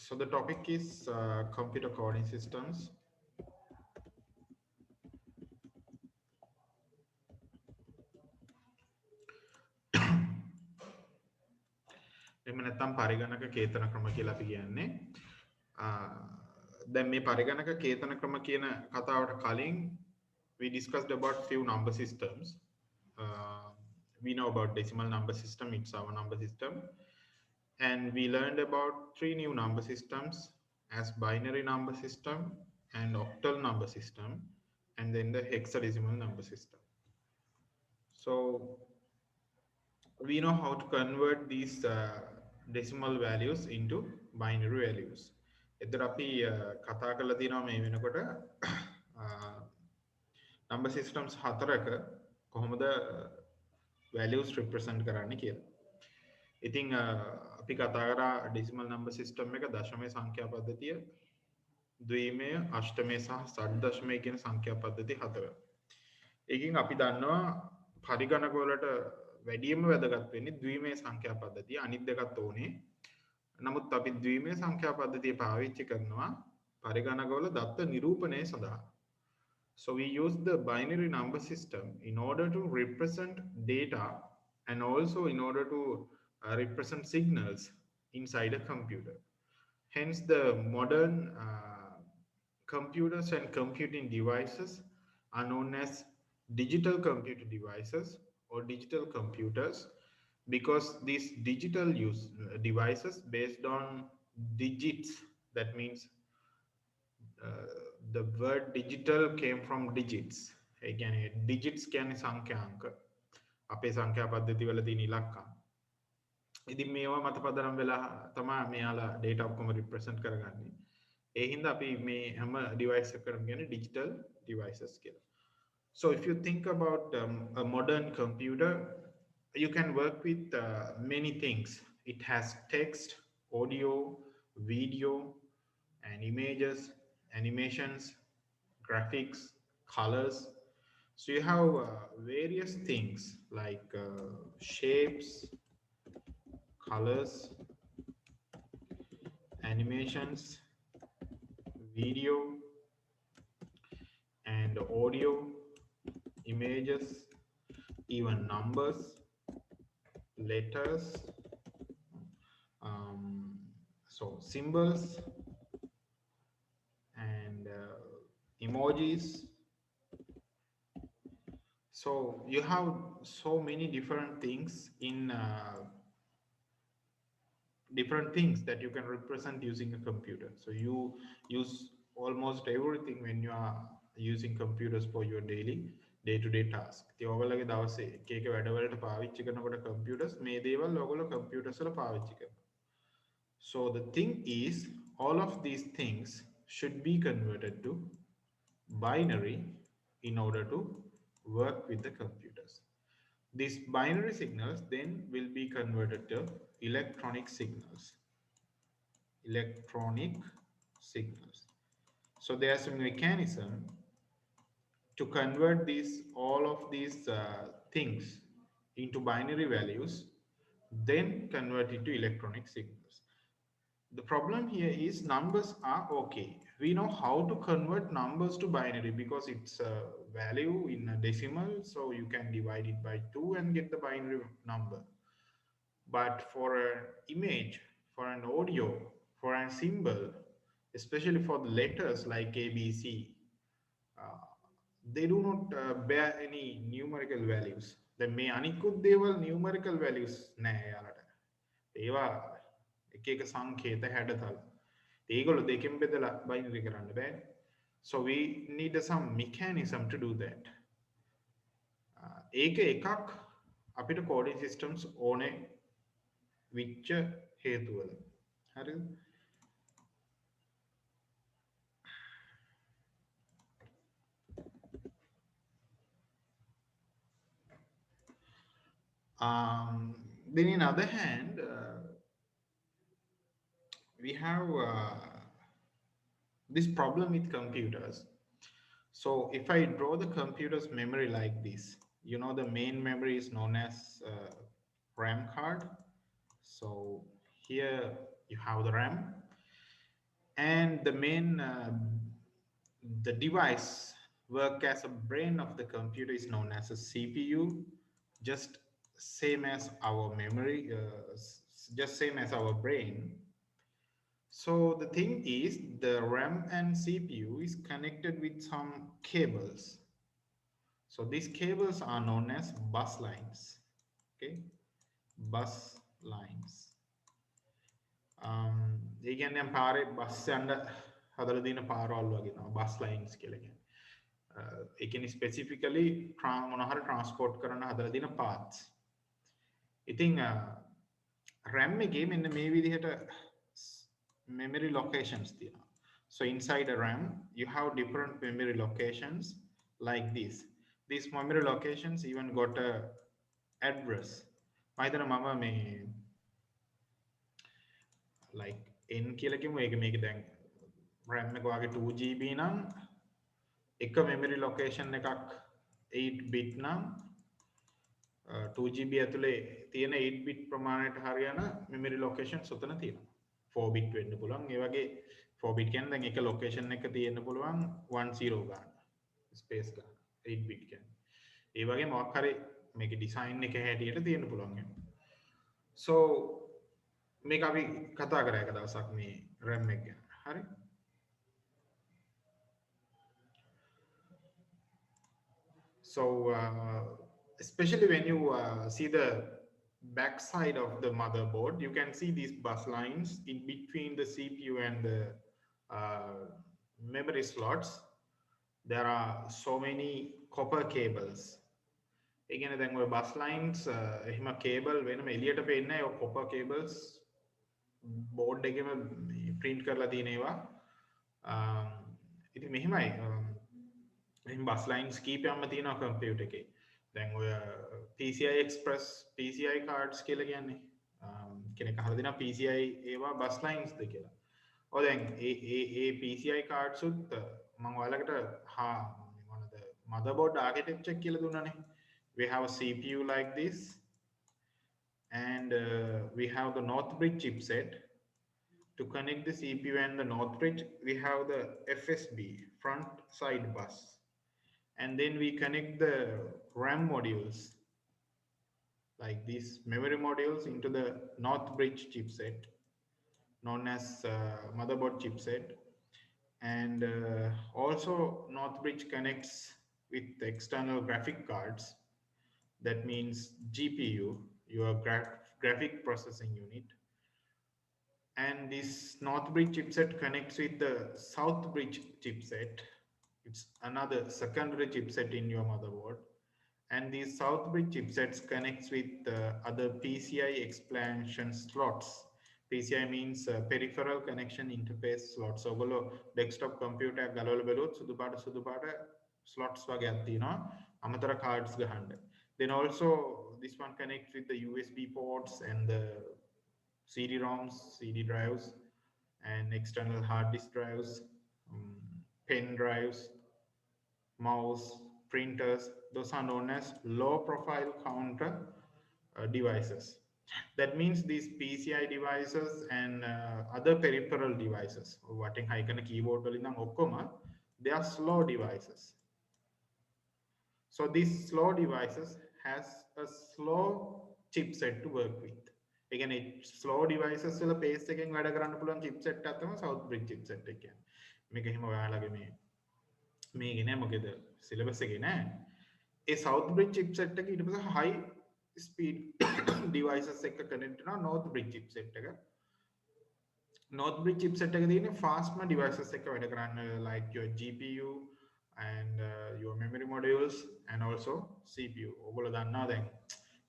So the topic is computer coding systems. එහෙම නැත්නම් පරිගණක කේතන ක්‍රම කියලා අපි කියන්නේ. දැන් මේ පරිගණක කේතන ක්‍රම කියන කතාවට කලින් we discussed about few number systems. Uh, we know about decimal number system, it's our number system. And we learned about three new number systems as binary number system and octal number system, and then the hexadecimal number system. So we know how to convert these decimal values into binary values. එතකොට අපි කතා කරලා තියෙනවා මේ වෙනකොට number systems හතරක කොහොමද values represent කරන්න කියලා. ඉතින් අපි කතා කරා decimal number system එක දශමයේ සංඛ්‍යා පද්ධතිය, ද්විමය, අෂ්ටමය සහ ෂඩ්දශමය කියන සංඛ්‍යා පද්ධති හතර. ඒකින් අපි දන්නවා පරිගණක වලට වැඩියම වැදගත් වෙන්නේ ද්විමය සංඛ්‍යා පද්ධතිය. අනිත් දෙකත් ඕනේ. නමුත් අපි ද්විමය සංඛ්‍යා පද්ධතිය පාවිච්චි කරනවා පරිගණකවල දත්ත නිරූපණය සඳහා. So we use the binary number system in order to represent data and also in order to represent signals inside a computer. Hence the modern computers and computing devices are known as digital computer devices or digital computers, because these digital devices based on digits, that means the word digital came from digits. ඒ කියන්නේ digits කියන්නේ සංඛ්‍යාංක. අපේ සංඛ්‍යා පද්ධති වල තියෙන ඉලක්කම්. ඉතින් මේවා මත පදනම් වෙලා තමයි මෙයාලා data ඔක්කොම represent කරගන්නේ. ඒ හින්දා අපි මේ හැම device එකකටම කියන්නේ digital devices කියලා. So if you think about a modern computer, you can work with many things. It has text, audio, video, and images, animations, graphics, colors. So you have various things like shapes, colors, animations, video, and audio, images, even numbers, letters, so symbols, and emojis. So you have so many different things in different things that you can represent using a computer. So you use almost everything when you are using computers for your daily day-to-day task. ඉතින් ඔයගොල්ලෝගේ දවසේ එක එක වැඩවලට පාවිච්චි කරනකොට computers මේ දේවල් ඔයගොල්ලෝ computers වල පාවිච්චි කරනවා. So the thing is, all of these things should be converted to binary in order to work with the computers. These binary signals then will be converted to electronic signals. Electronic signals. So there's a mechanism to convert all of these things into binary values, then convert it to electronic signals. The problem here is numbers are okay. We know how to convert numbers to binary because it's a value in a decimal, so you can divide it by 2 and get the binary number. But for an image, for an audio, for a symbol, especially for the letters like A, B, C, they do not bear any numerical values. Then may අනිකුත් දේවල් numerical values නෑ යාලට. ඒවා එක එක සංකේත හැඩතල. ඒගොල්ලෝ දෙකෙන් බෙදලා binary කරන්න බෑ. So we need some mechanism to do that. ඒක එකක් අපිට coding systems ඕනේ විච්ච හේතුවල. හරිද? Then in other hand, we have this problem with computers. So if I draw the computer's memory like this, you know, the main memory is known as RAM card. So here you have the RAM, And the device work as a brain of the computer is known as a CPU, just same as our memory, just same as our brain. So the thing is, the RAM and CPU is connected with some cables. So these cables are known as bus lines. Okay, bus lines. ඒ කියන්නේ පාරේ bus යන්න හදලා තියෙන පාරවල් වගේ තමයි bus lines කියලා කියන්නේ. ඒ කියන්නේ ස්පෙસિෆිකලි මොනවා හරි ට්‍රාන්ස්පෝර්ට් කරන්න හදලා තියෙන පාත්ස්. ඉතින් RAM එකේ මෙන්න මේ විදිහට memory locations තියෙනවා. So inside a RAM you have different memory locations like this. These memory locations even got a address. මම හිතනවා මම මේ like n කියලා කියමු. ඒක මේක දැන් RAM එක වගේ 2GB නම් එක memory location එකක් 8 bit නම් 2GB ඇතුලේ තියෙන 8 bit ප්‍රමාණයට හරියන memory locations උතන තියෙනවා. 4 bit වෙන්න පුළුවන්. ඒ වගේ 4 bit කියන්නේ දැන් එක location එක තියෙන්න පුළුවන් 10 ගන්න space ගන්න 8 bit කියන්නේ. ඒ වගේ මොකක් හරි මේකේ design එක හැටියට තියෙන්න පුළුවන්. So මේක අපි කතා කරා එක දවසක් මේ RAM එක ගැන. හරි? So especially when you see the back side of the motherboard, you can see these bus lines in between the CPU and the memory slots. There are so many copper cables. Again, then we bus lines, එහෙම cable වෙනම එළියට පේන්නේ නැහැ. copper cables board එකෙම print කරලා තියෙන ඒවා. ඉතින් මෙහෙමයි. එහෙනම් bus lines කීපයක්ම තියෙනවා computer එකේ. දැන් ඔය PCI Express PCI cards කියලා කියන්නේ කෙනෙක් අහලා දෙනවා PCI ඒවා bus lines ද කියලා. ඔය දැන් ඒ PCI cards උත් මම ඔයාලකට මොනද motherboard architecture කියලා දුන්නානේ. We have a CPU like this, and we have the North Bridge chipset. To connect the CPU and the North Bridge, we have the FSB, front side bus. And then we connect the RAM modules, like these memory modules, into the North Bridge chipset, known as motherboard chipset. And also North Bridge connects with the external graphic cards. That means GPU, your graphic processing unit. And this North Bridge chipset connects with the South Bridge chipset. It's another secondary chipset in your motherboard. And these South Bridge chipsets connects with other PCI expansion slots. PCI means peripheral connection interface slots. So desktop computer galawala belot සුදු පාට slots වගේ තියෙනවා අමතර cards ගහන්න. Then also this one connects with the USB ports and the CD-ROMs, CD drives, and external hard disk drives, pen drives, mouse, printers. Those are known as low profile counter devices. That means these PCI devices and other peripheral devices, what in high keyboard they are slow devices. So these slow devices has a slow chipset to work with. Again, slow devices වල pace එකෙන් වැඩ කරන්න පුළුවන් chipset එකක් තමයි South Bridge chipset එක කියන්නේ. මේක එහෙම ඔයාලගේ මේකේ නෑ මොකද syllabus එකේ නෑ. ඒ South Bridge chipset එක ඊට පස්සේ high speed devices එක connect වෙනවා North Bridge chipset එක. North Bridge chipset එක තියෙන්නේ fast devices එක වැඩ කරන්න, like your GPU and your memory modules and also CPU. ඔයගොල්ලෝ දන්නවා දැන්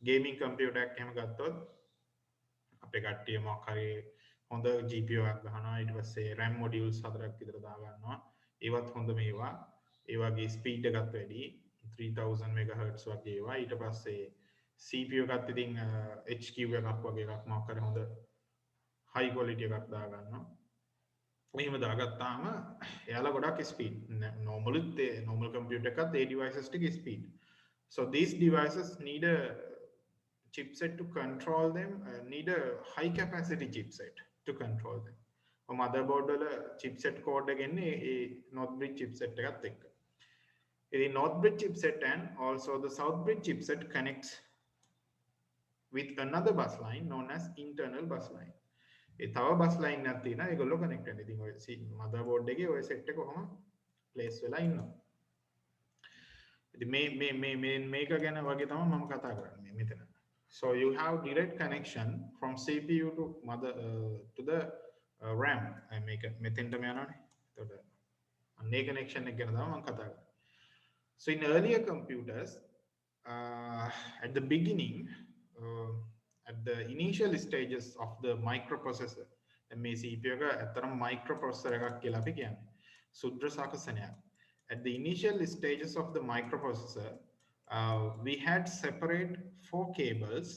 gaming computer එකක් එහෙම ගත්තොත් අපේ කට්ටිය මොකක් හරි හොඳ GPU එකක් ගහනවා, ඊට පස්සේ RAM modules 4ක් විතර දා ගන්නවා. ඒවත් හොඳ මේවා. ඒ වගේ speed එකත් වැඩි 3000 MHz වගේ ඒවා. ඊට පස්සේ CPU එකත් ඉතින් HQ එකක් වගේ එකක් මොකක් හරි හොඳ high quality එකක් දා ගන්නවා. මෙහෙම දාගත්තාම එයාලා ගොඩක් speed. normal computer එකත් ඒ devices ටික speed. So these devices need a chipset to control them, need a high capacity chipset to control them. motherboard වල chipset code එක එන්නේ ඒ Northbridge chipset එකත් එක්ක. ඉතින් Northbridge chipset and also the Southbridge chipset connects with another bus line known as internal bus line. ඒ තව bus line එකක් තියෙනවා ඒගොල්ලෝ connect වෙනවා. ඉතින් ඔය motherboard එකේ ඔය set එක කොහොම place වෙලා ඉන්නවා. ඉතින් මේක ගැන වගේ තමයි මම කතා කරන්නේ මෙතන. So you have direct connection from CPU to to the RAM. මේක මෙතෙන්ටම යනවානේ. එතකොට අන්නේ connection එක ගැන තමයි මම කතා කරන්නේ. So in earlier computers, at the beginning, at the initial stages of the microprocessor, මේ CPU එක ඇත්තටම microprocessor එකක් කියලා අපි කියන්නේ. සුද්ධ සාකසනයක්. At the initial stages of the microprocessor, we had separate 4 cables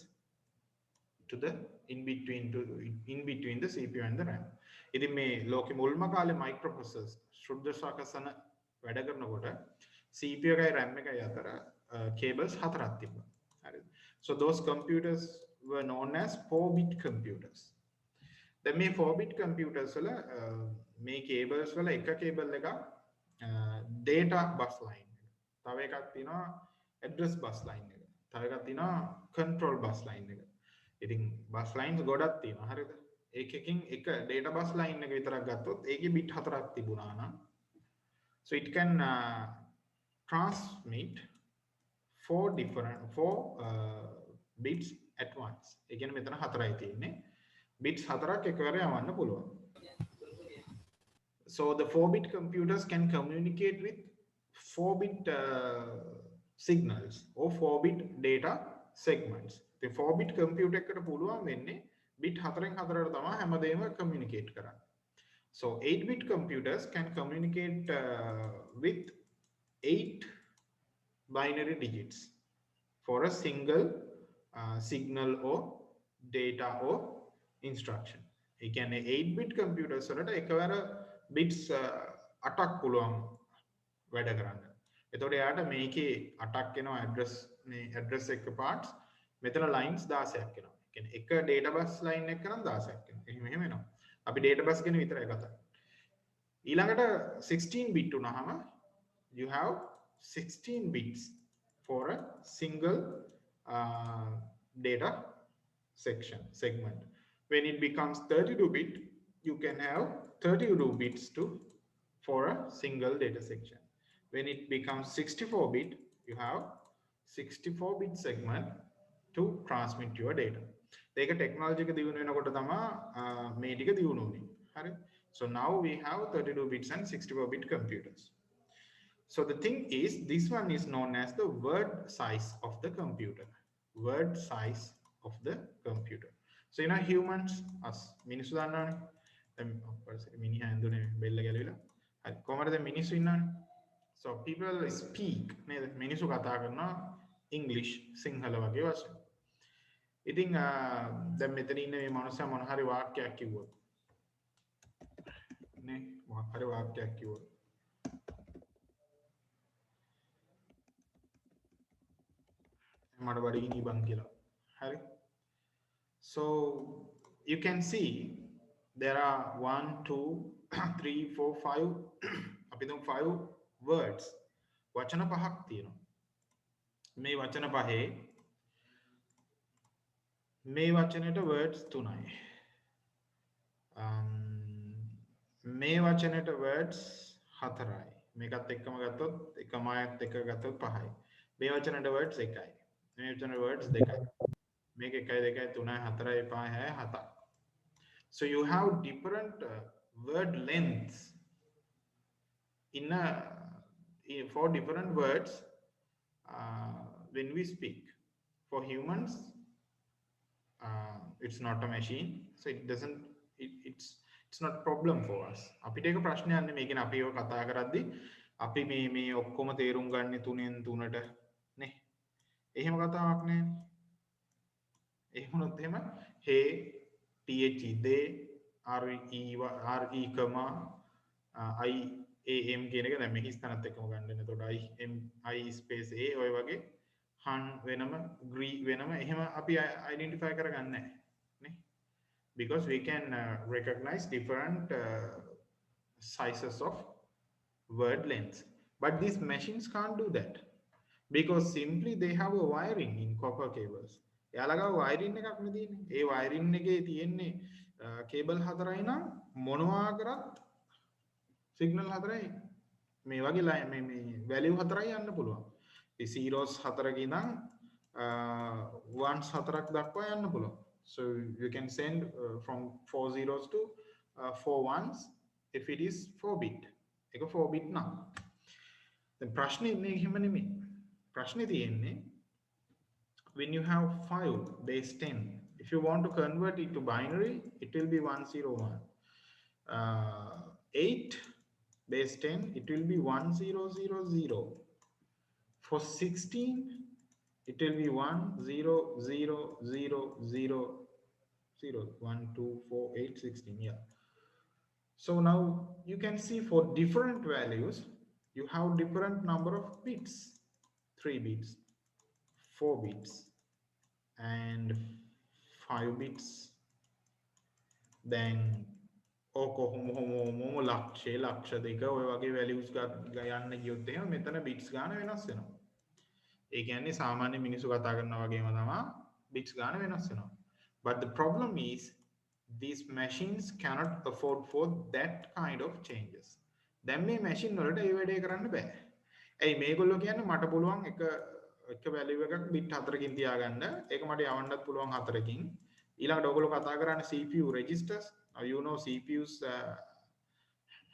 to the in between the CPU and the RAM. ඉතින් මේ ලෝකෙ මුල්ම කාලේ microprocessors සුද්ධ සාකසන වැඩ කරනකොට CPU එකයි RAM එකයි අතර cables 4ක් තිබ්බා. හරිද? So those computers were known as 4-bit computers. දැන් මේ 4-bit computers වල මේ cables වල එක cable එකක් data bus line එක. තව එකක් තියෙනවා address bus line එක. තව එකක් තියෙනවා control bus line එක. ඉතින් bus lines ගොඩක් තියෙනවා. හරිද? ඒකකින් එක data bus line එක විතරක් ගත්තොත් ඒකේ bit 4ක් තිබුණා නම් so it can transmit 4 bits at once. ඒ කියන්නේ මෙතන 4යි තියෙන්නේ. bits 4ක් එකවර යවන්න පුළුවන්. So the 4-bit computers can communicate with 4-bit signals or 4-bit data segments. The 4-bit computer එකට පුළුවන් වෙන්නේ bit 4න් 4ට තමයි හැමදේම communicate කරන්නේ. So 8-bit computers can communicate with 8 binary digits for a single signal or data or instruction. ඒ කියන්නේ 8-bit computers වලට එකවර bits 8ක් පුළුවන් වැඩ කරන්න. එතකොට එයාට මේකේ 8ක් එනවා address එක parts. මෙතන lines 16ක් එනවා. ඒ කියන්නේ එක data bus line එකක නම් 16ක් එනවා. එහෙම එනවා. අපි data bus ගැන විතරයි කතා කරන්නේ. ඊළඟට 16 bit උනහම you have 16 bits for a single data segment. When it becomes 32 bit, you can have 32 bits for a single data section. When it becomes 64 bit, you have 64 bit segment to transmit your data. ඒක technology එක දියුණු වෙනකොට තමයි මේ ටික දියුණු වෙන්නේ. හරි? So now we have 32 bits and 64 bit computers. So the thing is, this one is known as the word size of the computer. Word size of the computer. So you know humans, us, මිනිස්සු දන්නවනේ. දැන් මිනිහා ඇඳුනේ බෙල්ල ගැලවිලා. හරි. කොහමද දැන් මිනිස්සු ඉන්නවනේ. So people speak නේද? මිනිස්සු කතා කරනවා English සිංහල වගේ වශයෙන්. ඉතින් දැන් මෙතන ඉන්න මේ මනුස්සයා මොන හරි වාක්‍යයක් කිව්වොත් නේ මොකක් හරි වාක්‍යයක් කිව්වොත් මඩ බඩගිනි බං කියලා. හරි. So you can see there are 1 2 3 4 5 අපි දුම් 5 words වචන පහක් තියෙනවා. මේ වචන පහේ මේ වචනෙට words 3යි. මේ වචනෙට words 4යි. මේකත් එක්කම ගත්තොත් එකම අයත් එක්ක ගත්තොත් 5යි. මේ වචනෙට words 1යි. මේ වචනෙට words 2යි. මේක 1 2 3 4 5 6 7. So you have different word lengths for different words when we speak. For humans, it's not a machine, so it's not problem for us. අපිට ඒක ප්‍රශ්නයක් නෙමෙයි. ඒ කියන්නේ අපි ඒක කතා කරද්දී අපි මේ ඔක්කොම තේරුම් ගන්න 3න් 3ට නේ. එහෙම කතාවක් නෑනේ. එහෙම වුණොත් එහෙම hey the they re comma I am කියන එක දැන් මේ හිස්තනත් එක්කම ගන්න වෙන. එතකොට I space a ඔය වගේ han වෙනම gree වෙනම එහෙම අපි identify කරගන්නේ නැහැ නේ. because we can recognize different sizes of word lengths. But these machines can't do that because simply they have a wiring in copper cables. එයාලගාව wiring එකක් නේ තියෙන්නේ. ඒ wiring එකේ තියෙන්නේ cable හතරයි නම් මොනවා කරත් signal හතරයි මේ වගේ මේ value හතරයි යන්න පුළුවන්. ඒ zeros හතරක ඉඳන් ones හතරක් දක්වා යන්න පුළුවන්. So you can send from 4 zeros to 4 ones if it is 4 bit. ඒක 4 bit නම්. දැන් ප්‍රශ්නේ ඉන්නේ එහෙම නෙමෙයි. ප්‍රශ්නේ තියෙන්නේ when you have 5 base 10, if you want to convert it to binary, it will be 101. 8 base 10, it will be 1000. For 16, it will be 10000. 1 2 4 8 16. Yeah. So now you can see for different values you have different number of bits. 3 bits, 4 bits and 5 bits. Then කොහොම ලක්ෂ දෙක ඔය වගේ values ගන්න ගියොත් එහෙම මෙතන bits ගාන වෙනස් වෙනවා. ඒ කියන්නේ සාමාන්‍ය මිනිස්සු කතා කරනවා වගේම තමයි bits ගාන වෙනස් වෙනවා. But the problem is these machines cannot afford for that kind of changes. දැන් මේ machine වලට ඒ වැඩේ කරන්න බෑ. ඇයි මේගොල්ලෝ කියන්නේ මට පුළුවන් එක value එකක් bit 4කින් තියාගන්න. ඒක මට යවන්නත් පුළුවන් 4කින්. ඊළඟට ඔයගොල්ලෝ කතා කරන්නේ CPU registers. Now you know CPUs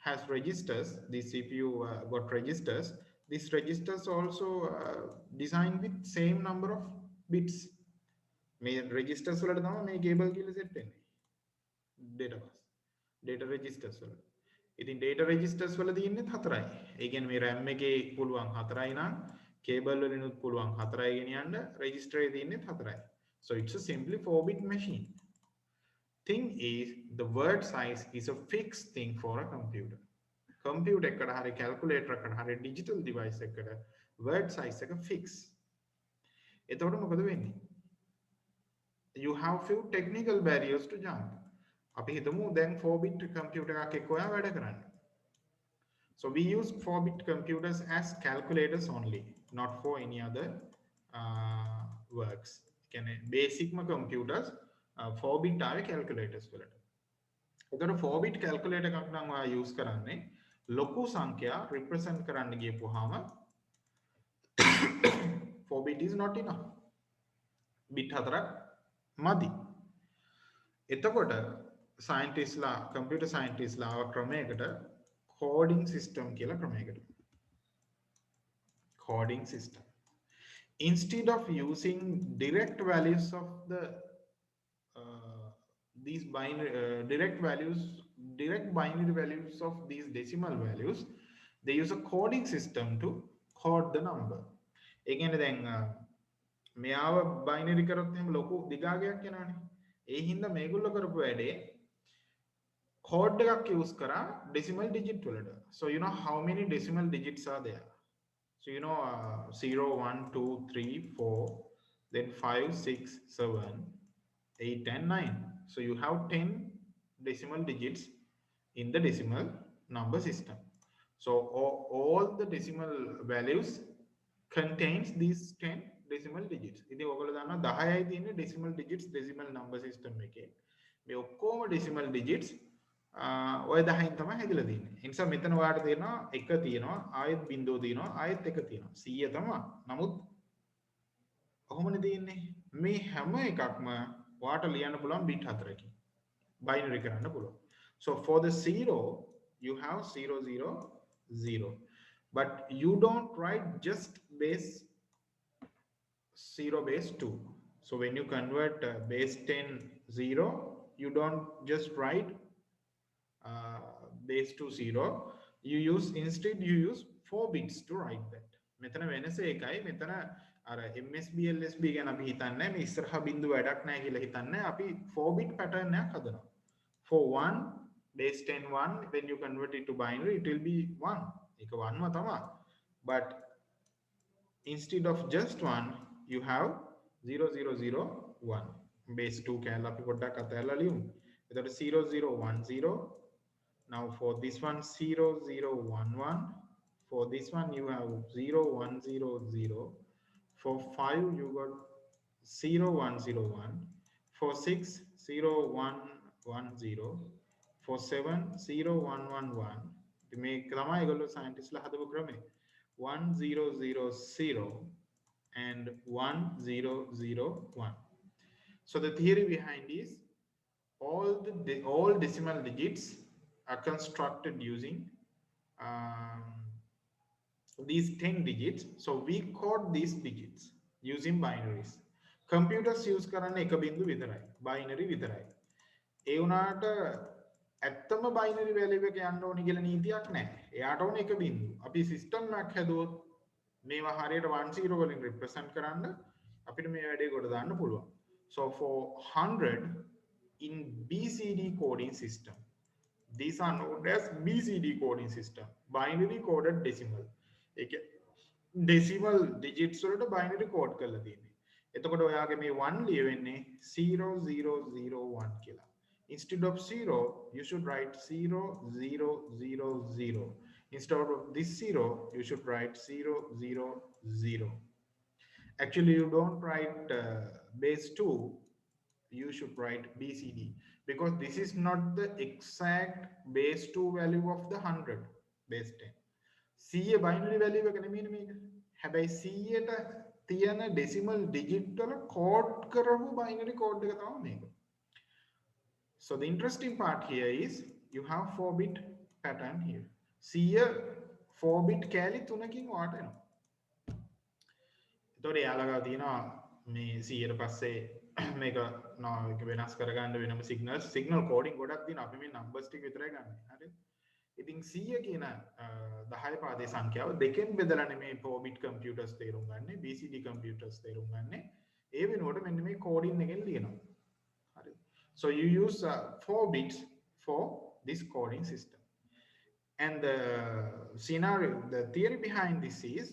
has registers. This CPU got registers. These registers also designed with same number of bits. මේ registers වලට තමයි මේ cable කියලා set වෙන්නේ. data bus, data registers වල. ඉතින් data registers වල තියෙන්නේ 4යි. ඒ කියන්නේ මේ RAM එකේ පුළුවන් 4යි නම් cable වලිනුත් පුළුවන් 4යි ගෙනියන්න register එකේ තියෙන්නේ 4යි. So it's a simply 4-bit machine. Thing is the word size is a fixed thing for a computer. Computer එකකට හරි calculator එකකට හරි digital device එකකට word size එක fix. එතකොට මොකද වෙන්නේ? You have few technical barriers to jump. අපි හිතමු දැන් 4-bit computer එකක් එක්ක ඔයා වැඩ කරන්න. So we use 4-bit computers as calculators only, not for any other works. කියන්නේ basic computers 4-bit ආවේ calculators වලට. එතකොට 4-bit calculator එකක් නම් ඔයා use කරන්නේ ලොකු සංඛ්‍යා represent කරන්න ගියපුවාම 4-bit is not enough. bit 4ක් මදි. එතකොට scientistලා computer scientistලා ආව ක්‍රමයකට coding system කියලා ක්‍රමයකට. Coding system. Instead of using direct values of the these binary direct binary values of these decimal values, they use a coding system to code the number. ඒ කියන්නේ දැන් මෙයාව binary කරොත් එහෙම ලොකු දිගාගයක් යනවානේ. ඒ හින්දා මේගොල්ලෝ කරපු වැඩේ code එකක් use කරා decimal digit වලට. So you know how many decimal digits are there? So you know 0 1 2 3 4 then 5 6 7 8 and 9. So you have 10 decimal digits in the decimal number system. So all the decimal values contains these 10 decimal digits. ඉතින් ඔයගොල්ලෝ දන්නවා 10යි තියෙන්නේ decimal digits decimal number system එකේ. මේ ඔක්කොම decimal digits ඔය 10න් තමයි හැදිලා තියෙන්නේ. ඒ නිසා මෙතන ඔයාලට තේරෙනවා 1 තියෙනවා, ආයෙත් බිංදුව තියෙනවා, ආයෙත් 1 තියෙනවා. 100 තමයි. නමුත් කොහොමද තියෙන්නේ? මේ හැම එකක්ම ඔයාලට ලියන්න පුළුවන් bit 4කින්. binary කරන්න පුළුවන්. So for the 0 you have 0 0 0. But you don't write just base 0 base 2. So when you convert base 10 0, you don't just write base to 0. You use instead you use 4 bits to write that. මෙතන වෙනස එකයි. මෙතන අර MSB LSB ගැන අපි හිතන්නේ මේ ඉස්සරහා බිංදුව වැඩක් නැහැ කියලා හිතන්නේ. අපි 4 bit pattern එකක් හදනවා. For 1 base 10 1, when you convert it to binary it will be 1. ඒක 1ම තමයි. But instead of just 1 you have 0 0 0 1. base 2 කැලලා අපි පොඩ්ඩක් අතහැරලා ලියමු. that is 0 0 1 0. Now for this one 0 0 1 1. For this one you have 0 1 0 0. For 5 you got 0 1 0 1. For 6 0 1 1 0. For 7 0 1 1 1. මේ තමයි ඒගොල්ලෝ සයන්ටිස්ට්ලා හදපු ක්‍රමය 1 0 0 0 and 1 0 0 1. So the theory behind is all decimal digits are constructed using um, these 10 digits. So we code these digits using binaries. Computers use කරන්නේ එක බිංදු විතරයි. Binary විතරයි. ඒ වුණාට ඇත්තම binary value එක යන්න ඕනි කියලා නීතියක් නැහැ. එයාට ඕන එක බිංදු. අපි system එකක් හැදුවොත් මේවා හරියට 10 වලින් represent කරන්න අපිට මේ වැඩේ කොට දාන්න පුළුවන්. So for 100 in BCD coding system, these are known as BCD coding system, binary coded decimal. ඒක decimal digits වලට binary code කරලා තියෙන්නේ. එතකොට ඔයාගේ මේ 1 ලියවෙන්නේ 0001 කියලා. Instead of 0, you should write 0000. Instead of this 0, you should write 000. Actually, you don't write base 2, you should write BCD because this is not the exact base 2 value of the 100 base 10. C binary value එක නෙමෙයි මේක. හැබැයි C ට තියෙන decimal digit වල code කරපු binary code එක තමයි මේක. So the interesting part here is you have 4-bit pattern here. C 4-bit කෑලි 3කින් වාට එනවා. එතකොට යාළගාව තියෙනවා මේ 100ට පස්සේ මේක වෙනස් කරගන්න වෙනම signal coding ගොඩක් තියෙනවා. අපි මේ numbers ටික විතරයි ගන්න. හරිද? ඉතින් 100 කියන 10 පාදේ සංඛ්‍යාව දෙකෙන් බෙදලා නෙමේ 4-bit computers තේරුම් ගන්න. BCD computers තේරුම් ගන්න. ඒ වෙනුවට මෙන්න මේ coding එකෙන් ලියනවා. හරිද? So you use 4 bits for this coding system. And the scenario, the theory behind this is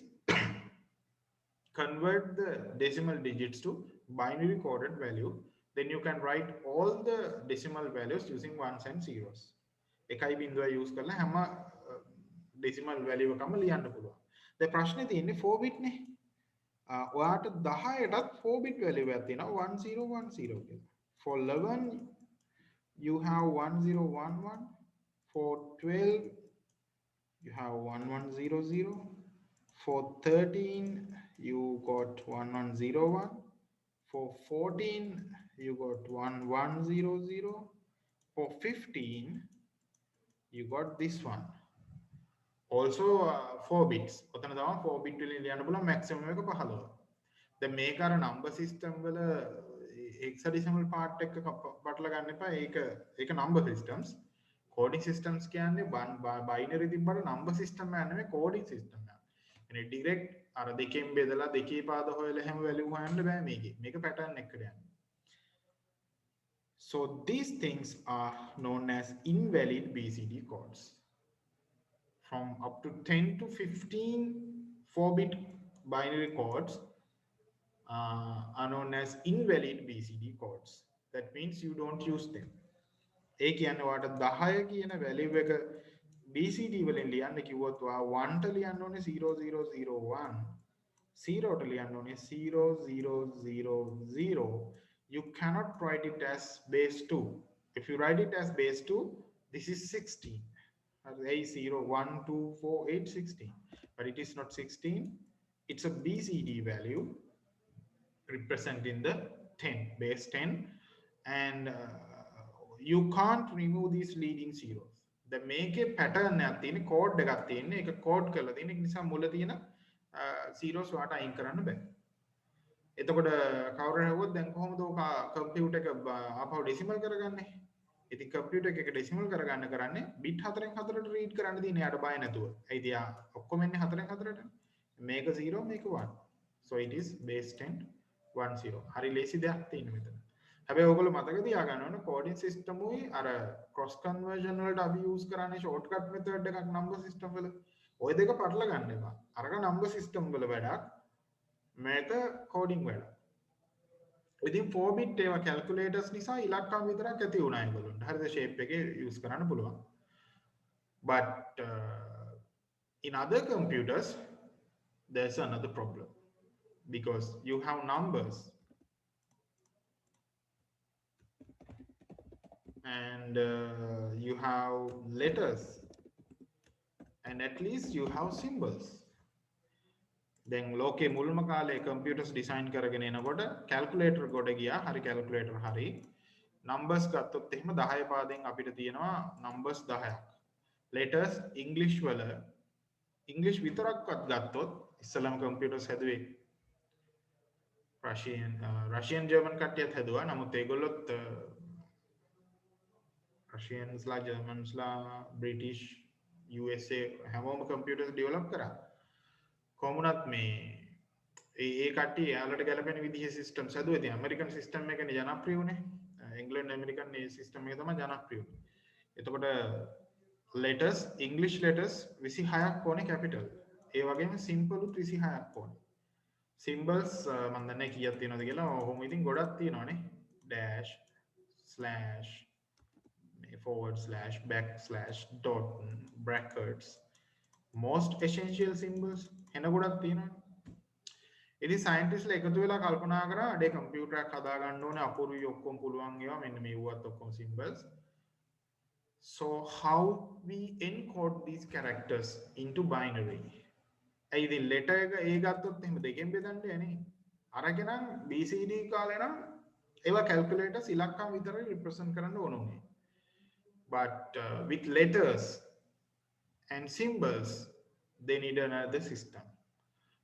convert the decimal digits to binary coded value. Then you can write all the decimal values using ones and zeros. එකයි බිංදුව use කරලා හැම decimal value එකම ලියන්න පුළුවන්. දැන් ප්‍රශ්නේ තියෙන්නේ 4 bit නේ. ඔයාට 10ටත් 4 bit value එකක් තියෙනවා 1010 කියලා. For 11 you have 1011. For 12 you have 1100. For 13 you got 1101. For 14 you got 1100. For 15 you got this one. Also 4 bits. ඔතන තමයි 4 bit වලින් ලියන්න පුළුවන් maximum එක 15. දැන් මේක අර number system වල hexadecimal part එක පටල ගන්න එපා. ඒක number systems. Coding systems කියන්නේ binary තිබ්බට number system එක නෙමෙයි coding system එක. يعني direct අර දෙකෙන් බෙදලා දෙකේ පාද හොයලා හැම value හොයන්න බෑ මේකේ. මේක pattern එකකට යන්නේ. So these things are known as invalid BCD codes. From up to 10 to 15 4-bit binary codes are known as invalid BCD codes. That means you don't use them. ඒ කියන්නේ ඔයාට 10 කියන value එක BCD වලින් ලියන්න කිව්වොත් ඔයා 1 ට ලියන්න ඕනේ 0001, 0 ට ලියන්න ඕනේ 0000. You cannot write it as base 2. If you write it as base 2, this is 16. 0, 1, 2, 4, 8, 16. But it is not 16. It's a BCD value representing the 10, base 10. And you can't remove these leading zeros. The make a pattern එකක් තියෙන code එකක් තියෙන ඒක code කරලා තියෙන ඒක නිසා මුල තියෙන zeros වාට අයින් කරන්න බෑ. එතකොට කවුරු හවුවොත් දැන් කොහොමද ඔක කම්පියුටර් එක ආපහු ඩෙසිමල් කරගන්නේ? ඉතින් කම්පියුටර් එක ඩෙසිමල් කරගන්න කරන්නේ bit 4න් 4ට රීඩ් කරන්න තියෙන යාට බය නැතුව. ඒ තියා ඔක්කොම එන්නේ 4න් 4ට. මේක 0 මේක 1. So it is base 10 10. හරි ලේසි දෙයක් තියෙන මෙතන. හැබැයි ඔයගොල්ලෝ මතක තියාගන්න ඕන coding system උයි අර cross conversion වලට අපි use කරන්නේ shortcut method එකක් number system වල. ওই දෙක පටල ගන්න එපා. අරක number system වල වැඩක්. මේක coding වැඩක්. within 4 bit ඒවා calculators නිසා ඉලක්කම් විතරක් ඇති වුණා ඒගොල්ලන්ට. හරිද? shape එකේ use කරන්න පුළුවන්. But in other computers there's another problem because you have numbers and you have letters and at least you have symbols. දැන් ලෝකේ මුල්ම කාලේ computers design කරගෙන එනකොට calculator ගොඩ ගියා. හරි calculator හරි. numbers ගත්තොත් එහෙම 10 පාදෙන් අපිට තියෙනවා numbers 10ක්. letters english වල english විතරක්වත් ගත්තොත් ඉස්සලම computers හැදුවේ Russian German කට්ටියත් හැදුවා. නමුත් ඒගොල්ලොත් Russians ලා Germans ලා British USA හැමෝම computers develop කරා. කොමුණත් මේ ඒ කට්ටිය යාලට ගැලපෙන විදිහේ systems හැදුවා. ඉතින් American system එකනේ ජනප්‍රිය උනේ. England American මේ system එක තමයි ජනප්‍රිය උනේ. එතකොට letters English letters 26ක් ඕනේ capital. ඒ වගේම simple 26ක් ඕනේ. symbols මම දන්නේ කීයක් තියෙනවද කියලා. ඔහොම ඉතින් ගොඩක් තියෙනවානේ. dash slash forward slash backslash dot brackets most essential symbols එන ගොඩක් තියෙනවා. ඉතින් සයන්ටිස්ට්ලා එකතු වෙලා කල්පනා කරා අඩේ කම්පියුටරයක් හදා ගන්න ඕනේ අපූර්වයි ඔක්කොම පුළුවන් ඒවා මෙන්න මේවත් ඔක්කොම symbols. So how we encode these characters into binary? ඒ ඉතින් letter එක ඒ ගත්තොත් එහෙම දෙකෙන් බෙදන්න යන්නේ. අරගෙන BCD කාලේ නම් ඒවා calculators ඉලක්කම් විතරයි represent කරන්න ඕන උනේ. But with letters and symbols they need another system.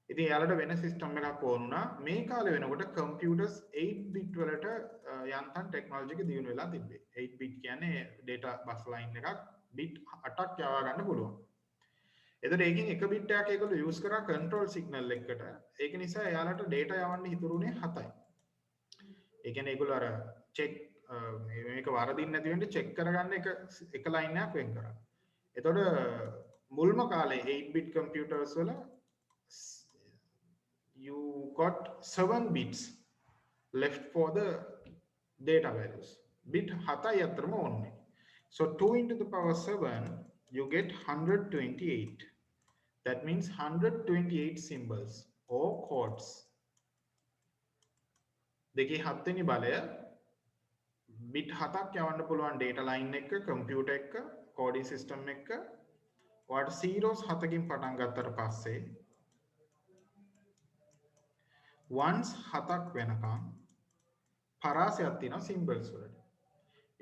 ඉතින් යාලට වෙන සිස්ටම් එකක් ඕන වුණා. මේ කාලේ වෙනකොට computers 8 bit වලට යන්තම් ටෙක්නොලොජි එක දියුණු වෙලා තිබ්බේ. 8 bit කියන්නේ data bus line එකක් bit 8ක් යවා ගන්න පුළුවන්. එතකොට ඒකෙන් එක bit එකක් ඒගොල්ලෝ use කරා control signal එකකට. ඒක නිසා යාලට data යවන්න හිතුරුනේ 7යි. ඒ කියන්නේ ඒගොල්ලෝ අර check මේක වරදින්න නැති වෙන්න check කරගන්න එක line එකක් වෙන් කරා. එතකොට මුල්ම කාලේ 8 bit computers වල you got 7 bits left for the data values. Bit 7යි අතරම ඕනේ. So 2 into the power 7 you get 128. That means 128 symbols or codes. දෙකේ 7 වෙනි බලය bit 7ක් යවන්න පුළුවන් data line එක computer එක coding system එක ඔයාලට zeros 7කින් පටන් ගත්තට පස්සේ ones 7ක් වෙනකම් පරාසයක් තියෙනවා symbols වලට.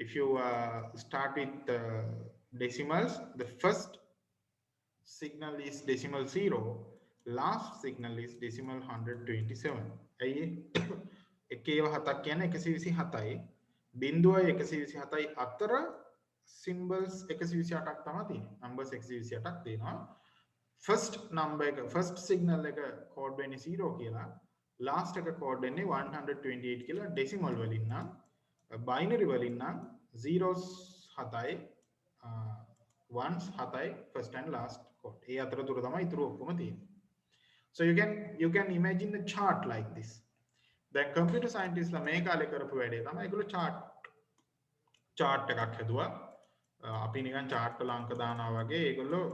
If you start with decimals, the first signal is decimal 0, last signal is decimal 127. ඇයි එකේව 7ක් කියන්නේ 127යි බිංදුවයි 127යි අතර symbols 128ක් තමයි තියෙන්නේ. numbers 128ක් තියෙනවා. first number එක first signal එක code වෙන්නේ 0 කියලා. last එක code වෙන්නේ 128 කියලා decimal වලින් නම් binary වලින් නම් zeros 7යි ones 7යි first and last code. ඒ අතරතුර තමයි ඉතුරු ඔක්කොම තියෙන්නේ. So you can imagine the chart like this. දැන් computer scientists ලා මේ කාලේ කරපු වැඩේ තමයි ඒගොල්ලෝ chart එකක් හැදුවා. අපි නිකන් chart වල අංක දානවා වගේ ඒගොල්ලෝ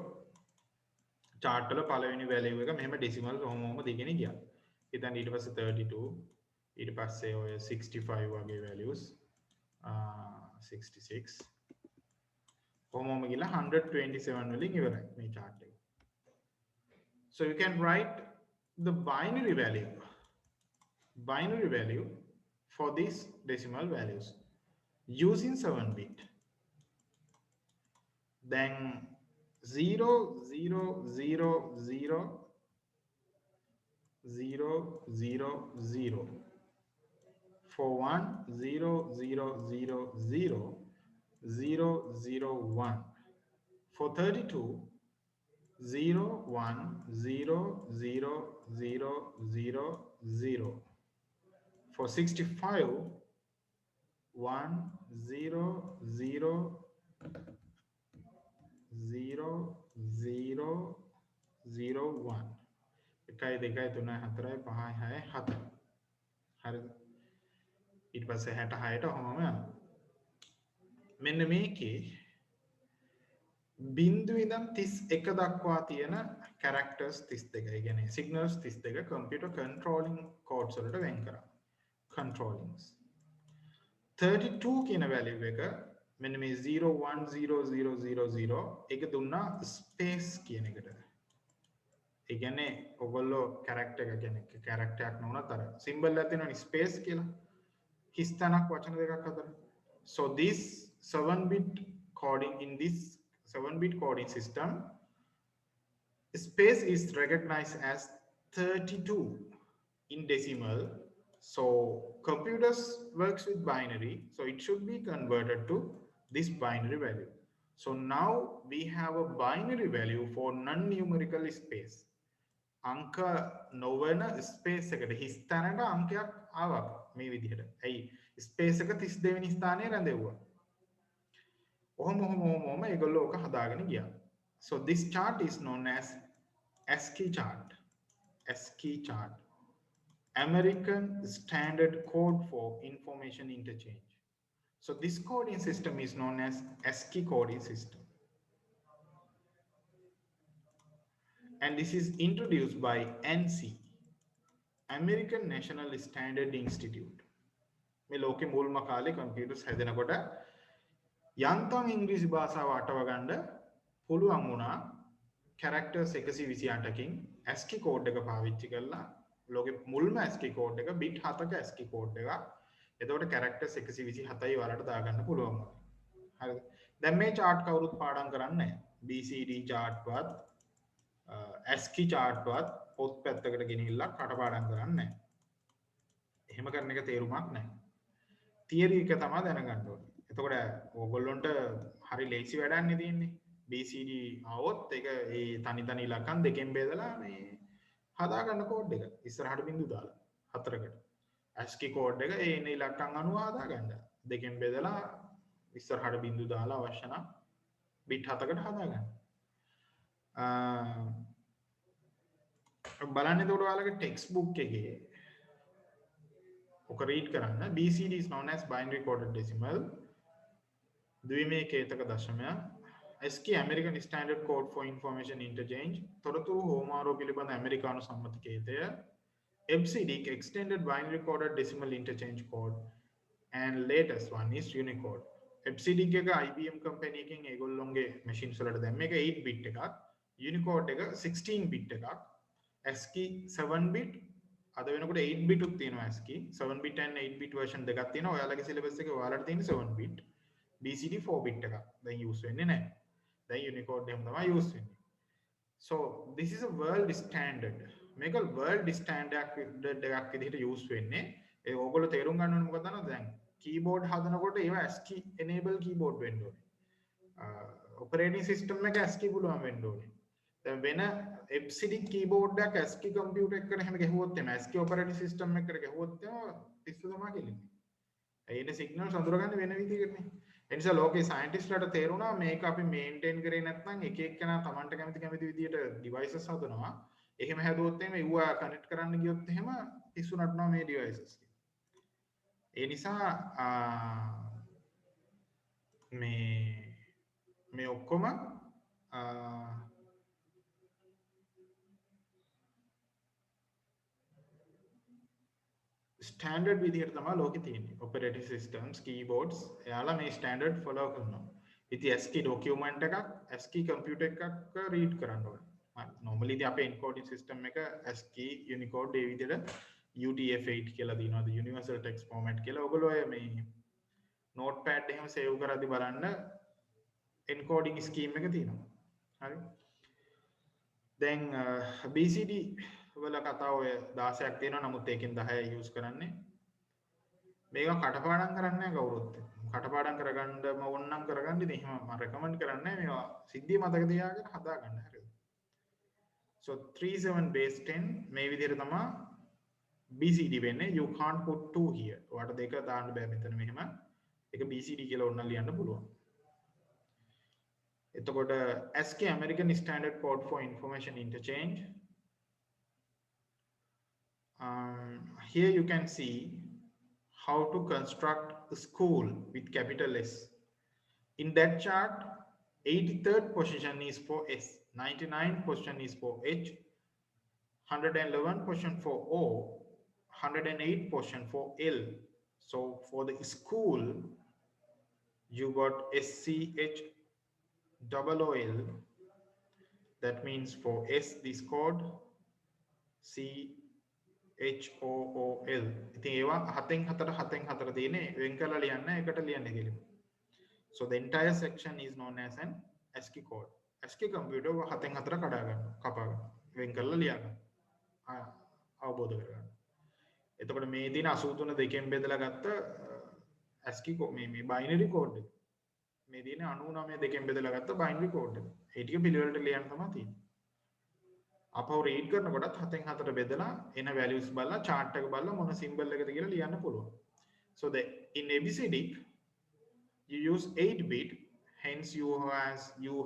chart වල පළවෙනි value එක මෙහෙම decimal කොහොමම දීගෙන ගියා. ඉතින් ඊට පස්සේ 32 ඊට පස්සේ ඔය 65 වගේ values 66 කොහොමම ගිහලා 127 වලින් ඉවරයි මේ chart එක. So you can write the binary value for these decimal values using 7 bit. Then 0 0 0 0 0 0 0 for 1 0 0 0 0 0 0 1 for 32 0 1 0 0 0 0 0 for 65 1 0 0 0 0 0 1 එකයි දෙකයි තුනයි හතරයි පහයි හයයි හතයි. හරිද? ඊට පස්සේ 66ට ඔහොමම යනවා. මෙන්න මේකේ බිංදු ඉඳන් 31 දක්වා තියෙන characters 32. ඒ කියන්නේ signals 32 computer controlling codes වලට වෙන් කරා. controllings 32 කියන value එක මෙන්න මේ 010000 ඒක දුන්නා space කියන එකට. ඒ කියන්නේ ඔයගොල්ලෝ character එක කියන්නේ character එකක් නුනත් අර symbol එකක් තියෙනවනේ space කියලා. හිස්තනක් වචන දෙකක් අතර. So this 7-bit coding in this 7-bit coding system, space is recognized as 32 in decimal. So computers works with binary, so it should be converted to this binary value. So now we have a binary value for non-numerical space. අංක නොවන space එකට හිස් තැනට අංකයක් ආවා මේ විදිහට. ඇයි space එක 32 වෙනි ස්ථානයේ රැඳෙව්වා. ඔහොම ඒගොල්ලෝ ඔක හදාගෙන ගියා. So this chart is known as ASCII chart. ASCII chart. American Standard Code for Information Interchange. So this coding system is known as ASCII coding system. And this is introduced by NC, American National Standard Institute. මේ ලෝකේ මුල්ම කාලේ computers හැදෙනකොට යන්තම් ඉංග්‍රීසි භාෂාව අටව ගන්න පුළුවන් වුණා characters 128කින් ASCII code එක පාවිච්චි කරලා ලෝකේ මුල්ම ASCII code එක bit 7ක ASCII code එක. එතකොට characters 127යි වලට දාගන්න පුළුවන් වුණා. හරිද? දැන් මේ chart කවුරුත් පාඩම් කරන්නේ නැහැ. BCD chart වත් ASCII chart වත් පොත් පැත්තකට ගෙනිහිල්ලා කටපාඩම් කරන්නේ නැහැ. එහෙම කරන එක තේරුමක් නැහැ. තියරි එක තමයි දැනගන්න ඕනේ. එතකොට ඕගොල්ලොන්ට හරි ලේසි වැඩක් නේ තියෙන්නේ. BCD આવොත් ඒක ඒ තනි ඉලක්කම් දෙකෙන් බෙදලා මේ හදා ගන්න කෝඩ් එක. ඉස්සරහට බිංදු දාලා හතරකට. ASCII කෝඩ් එක ඒ එන ඉලක්කම් අනුව හදා ගන්න. දෙකෙන් බෙදලා ඉස්සරහට බිංදු දාලා අවශ්‍ය නම් bit 7කට හදා ගන්න. බලන්න එතකොට ඔයාලගේ ටෙක්ස්ට් බුක් එකේ ඔක රීඩ් කරන්න. BCD is known as binary coded decimal. ද්විමේකේතක දශමය. ASCII American Standard Code for Information Interchange. තොරතුරු හෝමාරෝ පිළිබඳ ඇමරිකානු සම්මත කේතය. EBCD Extended Binary Coded Decimal Interchange Code. And latest one is Unicode. EBCD එක IBM company එකෙන් ඒගොල්ලොන්ගේ machines වලට දැම්ම එක 8 bit එකක්. Unicode එක 16 bit එකක්. ASCII 7 bit අද වෙනකොට 8 bit උත් තියෙනවා ASCII 7 bit and 8 bit version දෙකක් තියෙනවා. ඔයාලගේ syllabus එකේ ඔයාලට තියෙන 7 bit. BCD 4 bit එකක්. දැන් use වෙන්නේ නැහැ. දැන් Unicode එහෙම තමයි use වෙන්නේ. So this is a world standard. මේක world standard එකක් විදිහට use වෙන්නේ. ඒ ඕගොල්ලෝ තේරුම් ගන්න ඕනේ මොකද දන්නවද? දැන් keyboard හදනකොට ඒවා ASCII enable keyboard වෙන්න ඕනේ. operating system එක ASCII පුළුවන් වෙන්න ඕනේ. දැන් වෙන EBCD keyboard එකක් ASCII computer එකකට හැම ගැහුවොත් එන ASCII operating system එකකට ගැහුවොත් පිස්සු තමයි කෙලින්නේ. ඒනේ signals අඳුරගන්න වෙන විදිහකටනේ. ඒ නිසා ලෝකේ සයන්ටිස්ට්ලාට තේරුණා මේක අපි මේන්ටේන් කරේ නැත්නම් එක එක්කෙනා Tamanට කැමති විදිහට devices හදනවා. එහෙම හැදුවොත් එහෙම ඒව කනෙක්ට් කරන්න ගියොත් එහෙම පිස්සු නටනවා මේ devices. ඒ නිසා මේ ඔක්කොම ස්ටෑන්ඩඩ් විදිහට තමයි ලෝකේ තියෙන්නේ. ඔපරේටිං සිස්ටම්ස්, කීබෝඩ්ස් එයාලා මේ ස්ටෑන්ඩඩ් ෆලෝ කරනවා. ඉතින් ASCII ડોකියුමන්ට් එකක් ASCII කම්පියුටර් එකක් රීඩ් කරන්න ඕනේ. normally ඉතින් අපේ encoding system එක ASCII Unicode ඒ විදිහට UTF-8 කියලා දිනනවාද Universal Text Format කියලා. ඔයගොල්ලෝ මේ notepad එහෙම save කරද්දි බලන්න encoding scheme එක තියෙනවා. හරි. දැන් BCD වල කතා ඔය 16ක් තියෙනවා. නමුත් ඒකෙන් 10යි යූස් කරන්නේ. මේක කටපාඩම් කරන්නේ නැහැ කවුරුත්. කටපාඩම් කරගන්නම ඕනනම් කරගන්න ඉතින් එහෙම මම රෙකමන්ඩ් කරන්නේ මේවා සිද්ධිය මතක තියාගෙන හදා ගන්න. හරිද? So 37 base 10 මේ විදිහට තමයි BCD වෙන්නේ. You can't put 2 here. ඔයාලට දෙක දාන්න බෑ මෙතන මෙහෙම. ඒක BCD කියලා ඕනනම් ලියන්න පුළුවන්. එතකොට ASCII American Standard Code for Information Interchange. Here you can see how to construct a school with capital S. In that chart, 83rd position is for S, 99th position is for H, 111 position for O, 108 position for L. So for the school, you got SCH double OL. That means for S, this code CHOOL. ඉතින් ඒවා හතෙන් හතර තියෙන්නේ වෙන් කරලා ලියන්න එකට ලියන්න කියලා. So the entire section is known as an ASCII code. ASCII computer හතෙන් හතර කඩා ගන්නවා, කපා ගන්නවා, වෙන් කරලා ලියා ගන්නවා. අවබෝධ කරගන්න. එතකොට මේ තියෙන 83 දෙකෙන් බෙදලා ගත්ත ASCII මේ binary code එක. මේ තියෙන 99 දෙකෙන් බෙදලා ගත්ත binary code එක. ඒ ටික පිළිවෙලට ලියන්න තමයි තියෙන්නේ. අපව රීඩ් කරනකොටත් හතෙන් හතර බෙදලා එන values බලලා chart එක බලලා මොන symbol එකද කියලා ලියන්න පුළුවන්. So the in ABCD you use 8 bit, hence you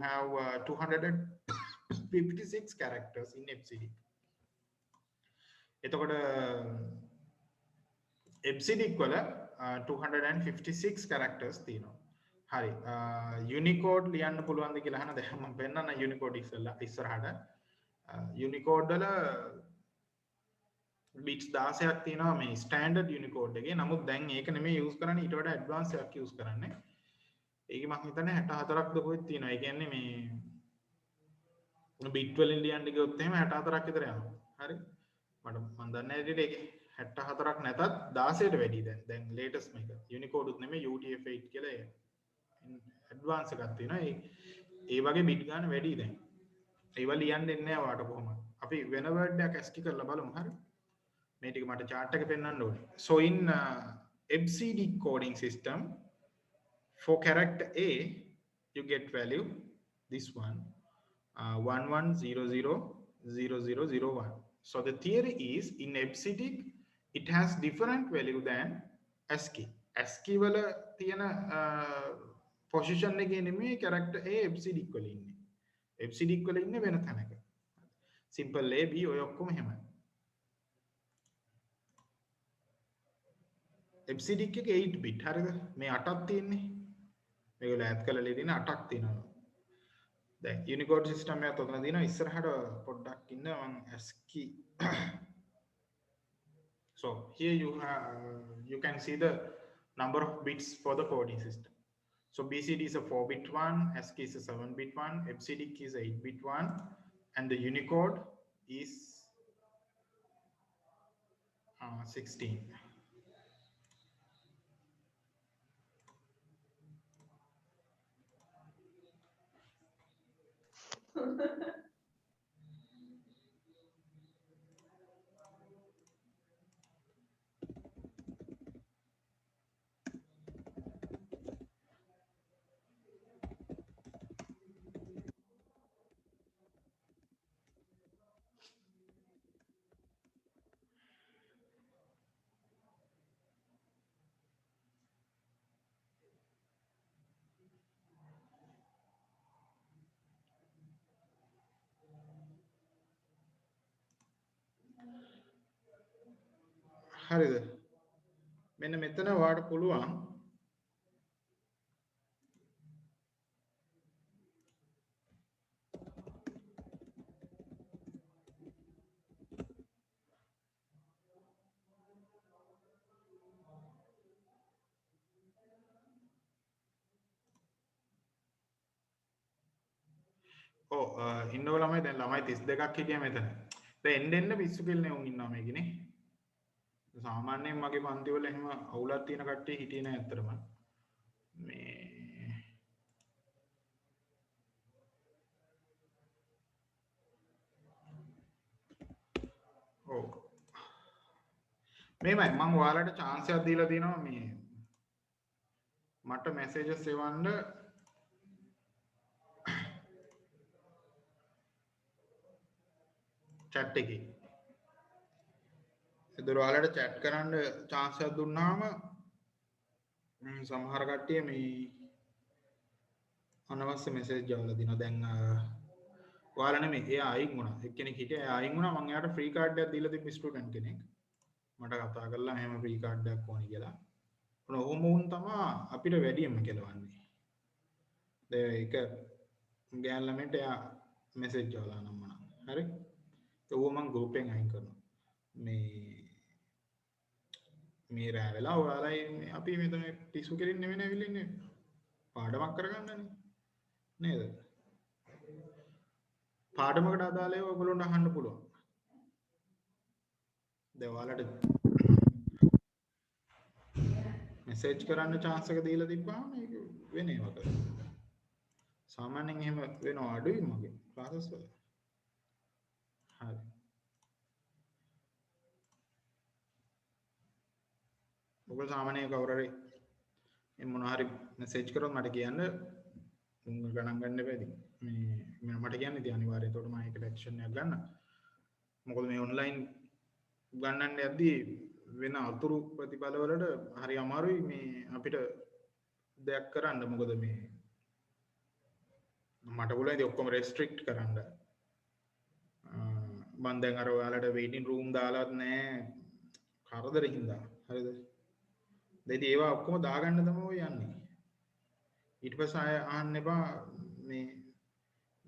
have 256 characters in ABCD. එතකොට ABCD වල 256 characters තියෙනවා. හරි. Unicode ලියන්න පුළුවන්ද කියලා අහන දැන් මම පෙන්නන්න Unicode ඉස්සරහට. Unicode වල bits 16ක් තියෙනවා මේ standard Unicode එකේ. නමුත් දැන් ඒක නෙමෙයි use කරන්නේ, ඊට වඩා advanced එකක් use කරන්නේ. ඒකේ මම හිතන්නේ 64ක් ද කොහෙද තියෙනවා. ඒ කියන්නේ මේ bit වලින් ලියන්න ගියොත් එහෙම 64ක් විතර යනවා. හරි. මම දන්නේ නැහැ ඒකේ 64ක් නැතත් 16ට වැඩි දැන් latest මේක. Unicode උත් නෙමෙයි UTF-8 කියලා advanced එකක් තියෙනවා. ඒ වගේ bit ගන්න වැඩි දැන්. ඒවා ලියන්න දෙන්නේ නැහැ ඔයාලට කොහොමද? අපි වෙන word එකක් ASCII කරලා බලමු. හරි. මේ ටික මට chart එක පෙන්වන්න ඕනේ. So in ABCD coding system for character A you get value this one 11000001. So the theory is in ABCD it has different value than ASCII. ASCII වල තියෙන position එකේ නෙමෙයි character A ABCD වල ඉන්නේ. ABCD වල ඉන්නේ වෙන තැනක. simple A B ඔය ඔක්කොම එහෙමයි. ABCD එකේ 8 bit හරිද? මේ 8ක් තියෙන්නේ. මේගොල්ලෝ ඈඩ් කරලා ලියන 8ක් තියෙනවා. දැන් Unicode system එකත් ඔතන තියෙනවා. ඉස්සරහට පොඩ්ඩක් ඉන්න මම ASCII. So here you can see the number of bits for the coding system. So BCD is a 4-bit one, ASCII is a 7-bit one, ABCD is a 8-bit one, and the Unicode is 16. හරිද? මෙන්න මෙතන ඔයාලට පුළුවන් ඉන්නව ළමයි දැන් ළමයි 32ක් හිටියා මෙතන. දැන් එන්න පිස්සු කෙල්ලනේ උන් ඉන්නවා මේකනේ. සාමාන්‍යයෙන් මගේ පන්ති වල එහෙම අවුලක් තියෙන කට්ටිය හිටියේ නෑ ඇත්තටම. මේ ඔව්. මේමයි මම ඔයාලට chance එකක් දීලා තියෙනවා මේ මට messages එවන්න chat එකේ. ඒතර ඔයාලට chat කරන්න chance එකක් දුන්නාම සමහර කට්ටිය මේ අනවශ්‍ය message යවලා දිනවා. දැන් ඔයාලා නෙමෙයි එයා අයින් වුණා. එක්කෙනෙක් හිටියා එයා අයින් වුණා. මම එයාට free card එකක් දීලා තිබ්බ ස්ටුඩන්ට් කෙනෙක්. මට කතා කරලා එහෙම ෆ්‍රී කාඩ් එකක් ඕනි කියලා. ඔහොම වුන් තමයි අපිට වැඩියෙන්ම කෙලවන්නේ. ඒක ගෑන් ළමයට එයා මෙසේජ් දාලා නම් මම. හරි. ඌව මම ගෲප් එකෙන් අයින් කරනවා. මේ රෑ වෙලා ඔයාලයි අපි මෙතන ටිසු කෙලින් නෙවෙයි ඇවිල්ලා ඉන්නේ. පාඩමක් කරගන්නනේ. නේද? පාඩමකට අදාළ ඒවා ඔයගොල්ලන්ට අහන්න පුළුවන්. දැන් ඔයාලට මෙසේජ් කරන්න chance එක දීලා තිබ්බාම ඒක වෙන ඒවා කරනවා. සාමාන්‍යයෙන් එහෙම වෙනවා අඩුයි මගේ ක්ලාසස් වල. හරි. ඔයගොල්ලෝ සාමාන්‍යයෙන් කවුරු හරි මොනවා හරි මෙසේජ් කරොත් මට කියන්න ගණන් ගන්න එපා ඉතින්. මේ මට කියන්න ඉතින් අනිවාර්යයෙන්. එතකොට මම ඒකට ඇක්ෂන් එකක් ගන්න. මොකද මේ ඔන්ලයින් ගන්නන්න යද්දී වෙන අතුරු ප්‍රතිඵල වලට හරි අමාරුයි මේ අපිට දෙයක් කරන්න. මොකද මේ මට පුළුවන් ඉතින් ඔක්කොම රෙස්ට්‍රික්ට් කරන්න. මම දැන් අර ඔයාලට වේටින් රූම් දාලාත් නැහැ කරදර හින්දා. හරිද? දැන් ඒවා ඔක්කොම දාගන්න තමයි ඔය යන්නේ. ඊට පස්සේ ආය අහන්න එපා මේ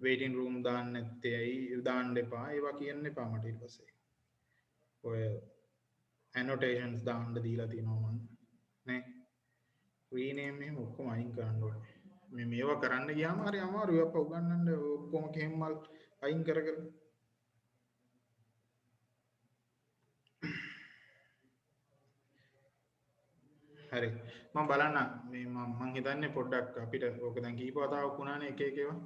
වේටින් රූම් දාන්න නැත්තේ ඇයි දාන්න එපා ඒවා කියන්න එපා මට ඊට පස්සේ. ඔය annotations දාන්න දීලා තියෙනවා මම නේ. rename එහෙම ඔක්කොම අයින් කරන්න ඕනේ. මේවා කරන්න ගියාම හරි අමාරුයි අප්පා උගන්නන්න ඔක්කොම කෙම්මල් අයින් කර කර. හරි මම බලන්න මේ මම හිතන්නේ පොඩ්ඩක් අපිට ඕක දැන් කීප වතාවක් වුණානේ එක එක ඒවා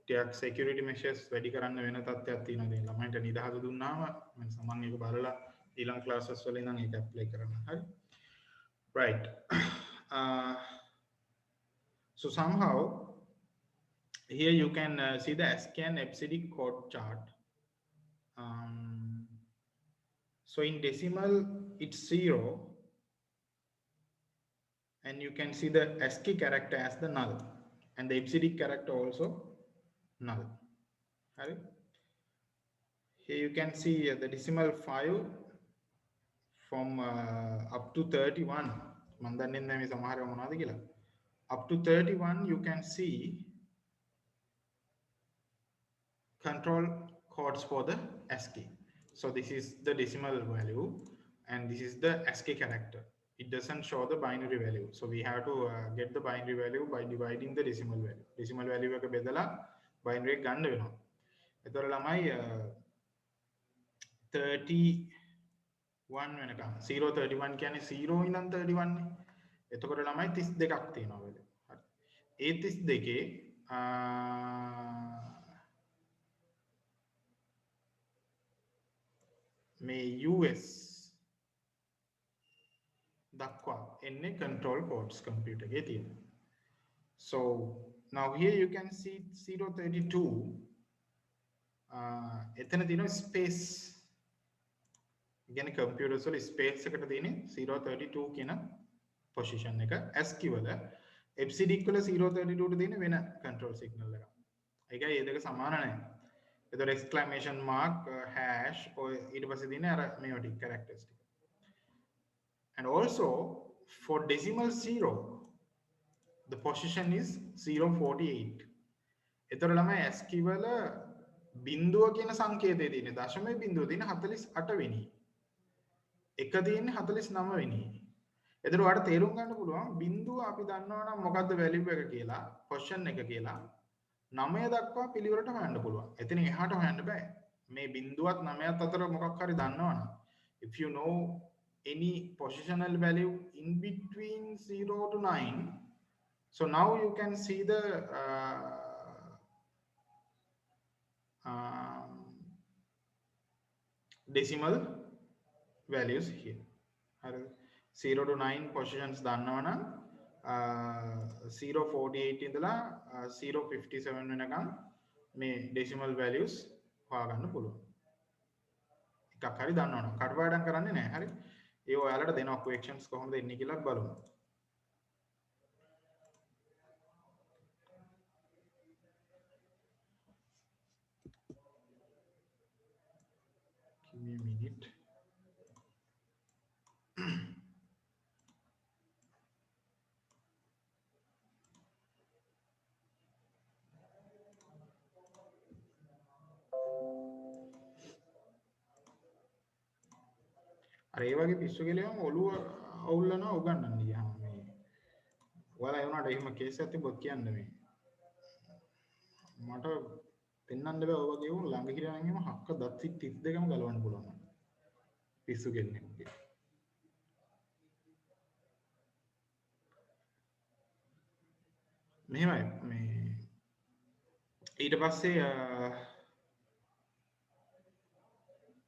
ටිකක් security measures වැඩි කරන්න වෙන තත්ත්වයක් තියෙනවා දැන් ළමයින්ට නිදහස දුන්නාම මම සමන් එක බලලා ඊළඟ classes වල ඉඳන් ඒක apply කරන්න හරි right so somehow here you can see the ASCII and EBCD code chart. So in decimal it's 0 and you can see the ASCII character as the null and the EBCD character also null. Right? Here you can see the decimal 5 from up to 31. Up to 31 you can see control codes for the ASCII. So this is the decimal value and this is the ASCII character. It doesn't show the binary value. So we have to get the binary value by dividing the decimal value. Decimal value එක බෙදලා binary එක ගන්න වෙනවා. එතකොට ළමයි 31 වෙනකම් 031 කියන්නේ 0 ඉඳන් 31 නේ. එතකොට ළමයි 32ක් තියෙනවා වෙලෙ. හරි. ඒ 32 මේ US දක්වා එන්නේ control codes computer එකේ තියෙනවා. So now here you can see 032 එතන තියෙනවා space. කියන්නේ computers වල space එකට තියෙන්නේ 032 කියන position එක ASCII වල EBCD වල 032 ට තියෙන වෙන control signal එකක්. ඒකයි මේ දෙක සමාන නැහැ. එතකොට exclamation mark hash ඔය ඊට පස්සේ තියෙන අර මේවා ටික characters ටික. And also for decimal 0 the position is 048. එතකොට ළමයි ASCII වල බිඳුව කියන සංකේතය තියෙන්නේ දශමයේ බිඳුව තියෙන 48 වෙනි. එක තියෙන්නේ 49 වෙනි. එතකොට ඔයාලට තේරුම් ගන්න පුළුවන් බිඳුව අපි දන්නවා නම් මොකද්ද value එක කියලා, position එක කියලා 9 දක්වා පිළිවෙලට හොයන්න පුළුවන්. එතනින් එහාට හොයන්න බෑ. මේ බිඳුවත් 9ත් අතර මොකක් හරි දන්නවනම් if you know any positional value in between 0 to 9, so now you can see the decimal values here. 0 to 9 positions දන්නවනම් 048 ඉඳලා 057 වෙනකම් මේ decimal values හොයාගන්න පුළුවන්. එකක් හරි දන්නවනම් කටපාඩම් කරන්නේ නැහැ. හරි. ඒ ඔයාලට දෙනවා questions කොහොමද එන්නේ කියලා බලමු. Give me a minute. අර ඒ වගේ පිස්සු කෙලියම ඔළුව අවුල්ලනවා උගන්නන්න ගියාම මේ ඔයාලා ඒ වුණාට එහෙම කේස් එකක් තිබ්බොත් කියන්න මේ මට පෙන්වන්න බෑ ඔය වගේ වුණ ළඟ හිරයන් එහෙම හක්ක දත් 32ම ගලවන්න පුළුවන් පිස්සු කෙලියෙකුගේ මෙහෙමයි මේ ඊට පස්සේ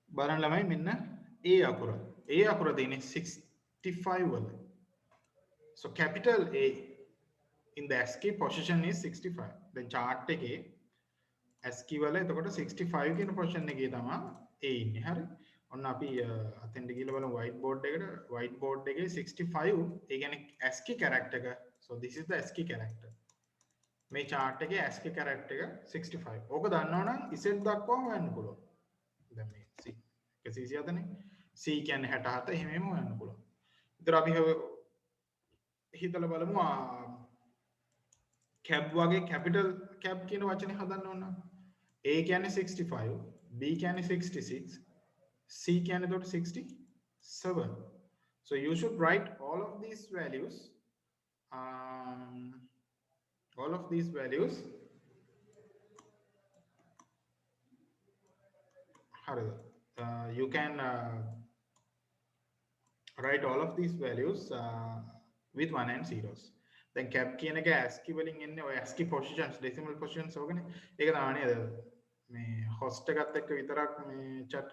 බලන්න ළමයි මෙන්න ඒ අකුර දෙන්නේ 65 වල so capital A in the ASCII position is 65 දැන් chart එකේ ASCII වල එතකොට 65 කියන position එකේ තමයි A ඉන්නේ හරි ඔන්න අපි අතෙන්ට ගිහලා බලමු white board එකේ 65 ඒ කියන්නේ ASCII character එක so this is the ASCII character මේ chart එකේ ASCII character එක 65 ඕක දන්නවනම් Z දක්වාම හොයන්න පුළුවන් දැන් මේ C 137 නේ C කියන්නේ 67 එහෙමම හොයන්න පුළුවන් ඉතින් අපි හිතලා බලමු cab වගේ capital cab කියන වචනේ හදන්න ඕන A කියන්නේ 65 B කියන්නේ 66 C කියන්නේ එතකොට 67 so you should write all of these values you can write all of these values with 1 and zeros then cap කියන එක ASCII වලින් එන්නේ ඔය ASCII positions decimal positions ඕකනේ ඒක තමයි නේද මේ host එකත් එක්ක විතරක් මේ chat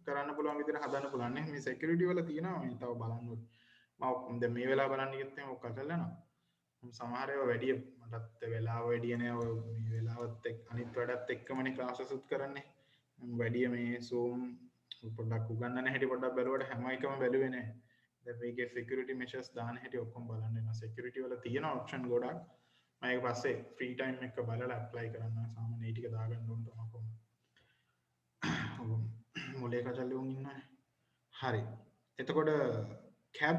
කරන්න පුළුවන් විදිහට හදන්න පුළුවන් නේ මේ security වල තියෙනවා මේ තව බලන්න ඕනේ මම දැන් මේ වෙලාව බලන්න ගියත් එහෙම ඔක්ක කරලා යනවා සමහර ඒවා වැඩි මටත් වෙලාව වැඩි නෑ ඔය මේ වෙලාවත් එක්ක අනිත් වැඩත් එක්කමනේ classes උත් කරන්නේ වැඩි මේ zoom පොඩ්ඩක් උගන්නන හැටි පොඩ්ඩක් බැලුවට හැම එකම බැලුවේ නෑ දැන් මේකේ security measures දාන හැටි ඔක්කොම බලන්න වෙනවා security වල තියෙන option ගොඩක් මම ඒක පස්සේ free time එක බලලා apply කරන්න සාමාන්‍ය ඒ ටික දාගන්න ඕන තමයි කොහොමද මොලේ කචල්ලේ උන් ඉන්නවා හරි එතකොට cab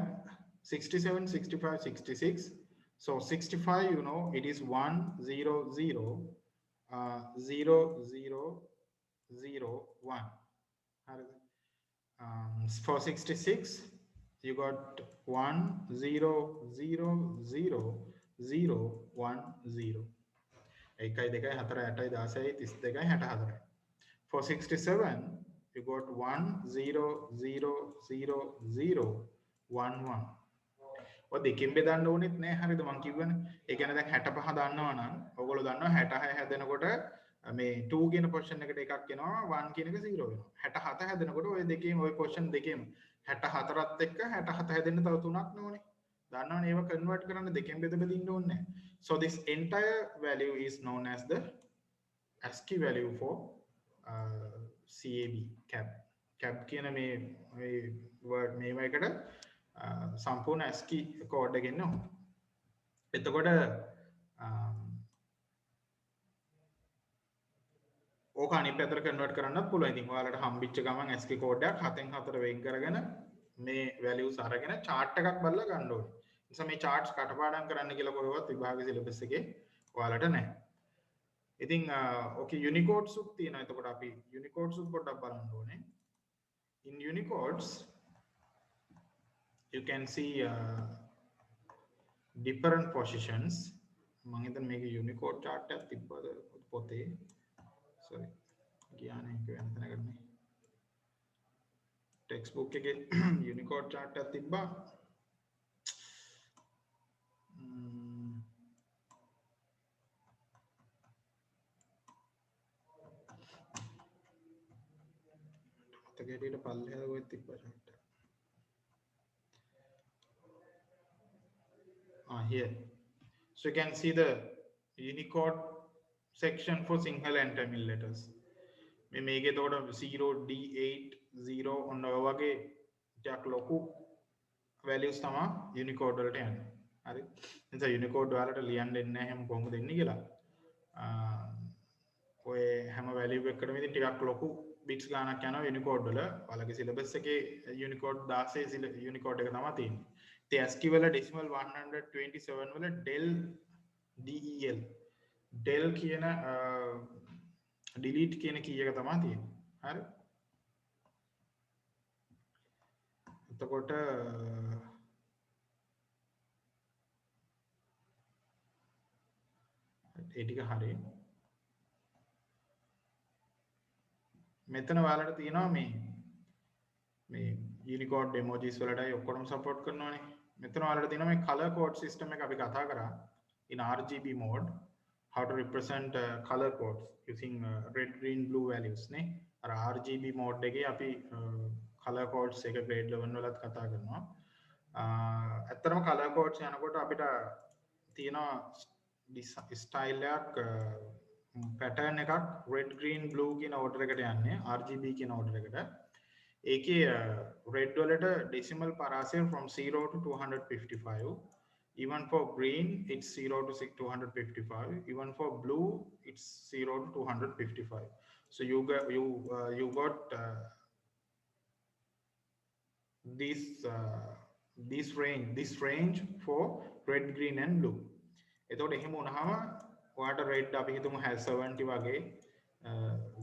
67 65 66 so 65 you know it is 1 0 0 0 0 0 1 for 66 you got 1 0 0 0 0 1 0 එකයි දෙකයි හතරයි අටයි 16යි 32යි 64යි for 67 you got 1 0 0 0 0 1 1 ඔය දෙකෙන් බෙදන්න ඕනෙත් නෑ හරිද මං කිව්වනේ ඒ කියන්නේ දැන් 65 දන්නවා නම් ඔයගොල්ලෝ දන්නවා 66 හැදෙනකොට මේ 2 කියන පොසිෂන් එකට එකක් එනවා 1 කියන එක 0 වෙනවා 67 හැදෙනකොට ඔය දෙකේම ඔය පොසිෂන් දෙකේම 64ත් එක්ක 67 හැදෙන්න තව 3ක් නෝනේ දන්නවනේ ඒව කන්වර්ට් කරන්න දෙකෙන් බෙද බෙදින්න ඕනේ so this entire value is known as the ASCII value for CAB cab කියන මේ word මේව එකට සම්පූර්ණ ASCII කෝඩ් එක එන්න ඕන එතකොට ඕක අනිත් පැත්තට කන්වර්ට් කරන්නත් පුළුවන්. ඉතින් ඔයාලට හම්බෙච්ච ගමන් ASCII කෝඩ් එකක් 7න් 4 වෙන් කරගෙන මේ values අරගෙන chart එකක් බලලා ගන්න ඕනේ. ඒ නිසා මේ charts කටපාඩම් කරන්න කියලා කොහෙවත් විභාග syllabus එකේ ඔයාලට නැහැ. ඉතින් ඕකේ Unicodes උත් තියෙනවා. එතකොට අපි Unicodes උත් පොඩ්ඩක් බලන්න ඕනේ. In Unicodes you can see different positions. මම හිතන්නේ මේකේ Unicode chart එකක් තිබ්බද පොතේ. sorry ගියානේ ඒක වෙන තැනකට නේ ටෙක්ස්ට් බුක් එකේ Unicode chart එකක් තිබ්බා මතක හැටියට පල්ලෙහා ගොඩක් තිබ්බා chart එක here so you can see the Unicode section for Sinhala and Tamil letters. මේකේ එතකොට 0D8 0 ඔන්න ඔය වගේ ටිකක් ලොකු values තමයි Unicode වලට යන්නේ. හරි. එතන Unicode වලට ලියන්න දෙන්නේ නැහැ හැම කොහොමද දෙන්නේ කියලා. ඔය හැම value එකකටම ඉතින් ටිකක් ලොකු bits ගානක් යනවා Unicode වල. ඔයාලගේ syllabus එකේ Unicode 16 Unicode එක තමයි තියෙන්නේ. ඉතින් ASCII වල decimal 127 වල del del del කියන delete කියන key එක තමයි තියෙන්නේ. හරි. එතකොට ඒ ටික හරියි. මෙතන ඔයාලට තියෙනවා මේ Unicode emojis වලටයි ඔක්කොම support කරනවානේ. මෙතන ඔයාලට තියෙනවා මේ color code system එක අපි කතා කරා in RGB mode how to represent color codes using red green blue values නේ. අර RGB mode එකේ අපි color codes එක grade 11 වලත් කතා කරනවා. ඇත්තටම color codes යනකොට අපිට තියෙනවා style එකක් pattern එකක් red green blue කියන order එකට යන්නේ RGB කියන order එකට. ඒකේ red වලට decimal parase from 0 to 255. Even for green it's 0 to 255. Even for blue it's 0 to 255. So you got this range for red, green and blue. එතකොට එහෙම වුණාම ඔයාට red අපි හිතමු 70 වගේ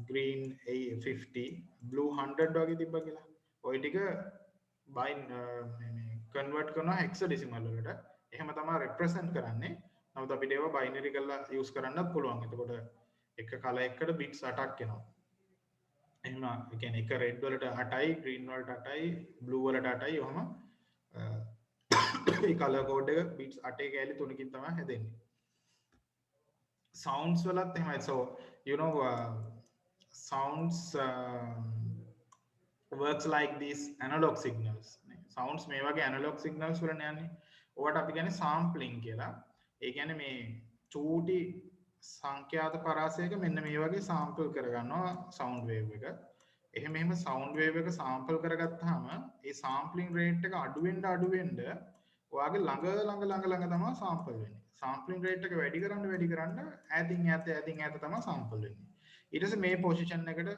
green 50 blue 100 වගේ තිබ්බා කියලා. ඔය ටික convert කරනවා hexadecimal වලට. එහෙම තමයි represent කරන්නේ. නමුත් අපිට ඒවා binary කරලා use කරන්නත් පුළුවන්. එතකොට එක color එකකට bits 8ක් එනවා. එහෙම ඒ කියන්නේ එක red වලට 8යි green වලට 8යි blue වලට 8යි ඔහම මේ color code එක bits 8 කැලි 3කින් තමයි හැදෙන්නේ. sounds වලත් එහෙමයි. So you know sounds works like these analog signals. sounds මේ වගේ analog signals වලනේ යන්නේ. ඔකට අපි කියන්නේ sampling කියලා. ඒ කියන්නේ මේ චූටි සංඛ්‍යාත පරාසයක මෙන්න මේ වගේ sample කරගන්නවා sound wave එක. එහෙම sound wave එක sample කරගත්තාම ඒ sampling rate එක අඩු වෙන්න ඔයාගේ ළඟ තමයි sample වෙන්නේ. sampling rate එක වැඩි කරන්න ඈතින් ඈත තමයි sample වෙන්නේ. ඊට පස්සේ මේ position එකට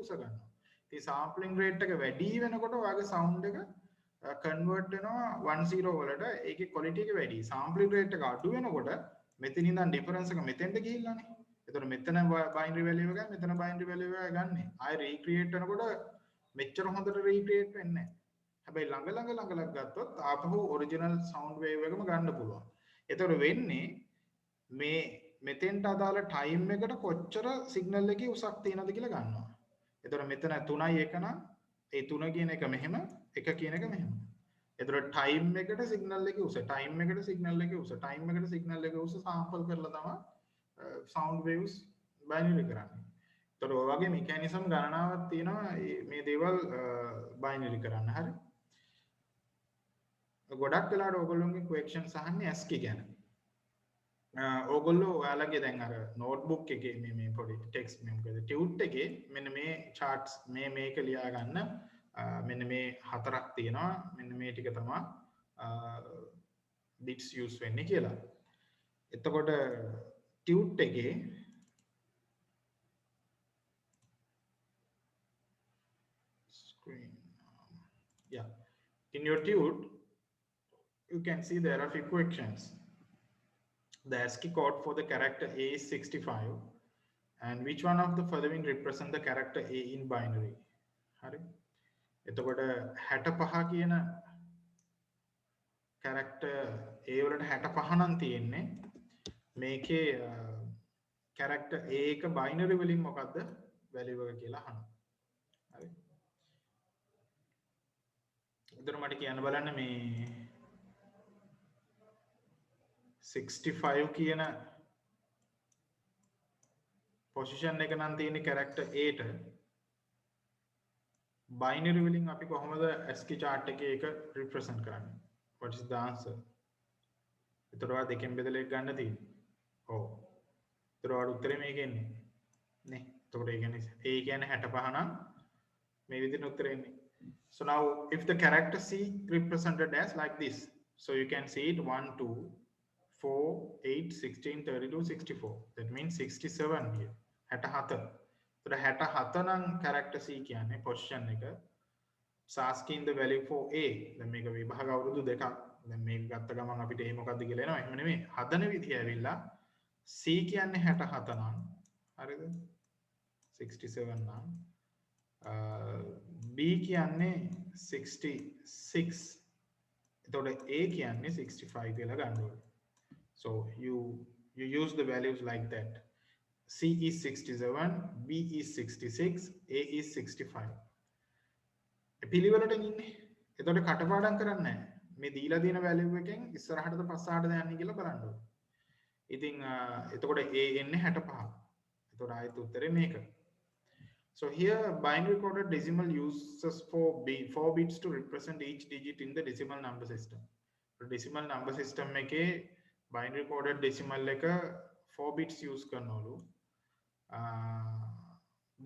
උස ගන්නවා. ඉතින් sampling rate එක වැඩි වෙනකොට ඔයාගේ sound එක convert වෙනවා 10 වලට. ඒකේ quality එක වැඩි. sampling rate එක අඩු වෙනකොට මෙතන ඉඳන් difference එක මෙතෙන්ට ගිහිල්ලානේ. එතකොට මෙතන binary value එක මෙතන binary value එක ගන්නෙ. ආයෙ recreate කරනකොට මෙච්චර හොඳට recreate වෙන්නේ නැහැ. හැබැයි ළඟ ගත්තොත් ආපහු original sound wave එකම ගන්න පුළුවන්. එතකොට වෙන්නේ මේ මෙතෙන්ට අදාළ time එකට කොච්චර signal එකේ උසක් තියෙනවද කියලා ගන්නවා. එතකොට මෙතන 3යි 1 නම් ඒ 3 කියන එක මෙහෙම 1 කියන එක මෙහෙම. එතකොට time එකට signal එකේ උස sample කරලා තමයි sound waves binary කරන්නේ. එතකොට ඔය වගේ mechanism ගණනාවක් තියෙනවා මේ දේවල් binary කරන්න. හරි. ගොඩක් වෙලාවට ඔයගොල්ලෝගේ questions අහන්නේ ASCII ගැන. ඕගොල්ලෝ ඔයාලගේ දැන් අර notebook එකේ මේ පොඩි text මේ මොකද tut එකේ මෙන්න මේ charts මේක ලියා ගන්න මෙන්න මේ හතරක් තියෙනවා මෙන්න මේ ටික තමයි bits use වෙන්නේ කියලා. එතකොට tut එකේ screen in your tut you can see there are few questions. The ASCII code for the character A is 65 and which one of the following represent the character A in binary? හරි. එතකොට 65 කියන character A වලට 65 නම් තියෙන්නේ. මේකේ character A එක binary වලින් මොකද්ද value එක කියලා අහනවා. හරි. එතන මට කියන්න බලන්න මේ 65 කියන position එක නම් තියෙන්නේ character A ට binary වලින් අපි කොහොමද ASCII chart එකේ ඒක represent කරන්නේ? What is the answer? එතකොට ඔයා දෙකෙන් බෙදලා එක ගන්න තියෙන්නේ. ඔව්. එතකොට ඔයාට උත්තරේ මේක එන්නේ. නේ. එතකොට ඒ කියන්නේ A කියන්නේ 65 නම් මේ විදිහට උත්තරේ එන්නේ. So now if the character C represented as like this, so you can see it 1 2 4, 8, 16, 32, 64. That means 67 here. 67. So the 67 නම් character C කියන්නේ position එක. So asking the value for A. දැන් මේක විභාග අවුරුදු දෙකක්. දැන් මේක ගත්ත ගමන් අපිට A මොකක්ද කියලා එනවා. එහෙම නෙමෙයි. හදන විදිය ඇවිල්ලා C කියන්නේ 67 නම්. හරිද? 67 නම් B කියන්නේ 66 එතකොට A කියන්නේ 65 කියලා ගන්න ඕනේ. So you use the values like that. C is 67, B is 66, A is 65. පිළිවෙලට ඉන්නේ. එතකොට කටපාඩම් කරන්නේ නැහැ. මේ දීලා තියෙන value එකෙන් ඉස්සරහටද පස්සහටද යන්නේ කියලා බලන්න ඕනේ. ඉතින් එතකොට A එන්නේ 65. එතකොට ආයෙත් උත්තරේ මේක. So here binary coded decimal uses 4 bits to represent each digit in the decimal number system. Decimal number system එකේ binary coded decimal එක 4 bits use කරනවලු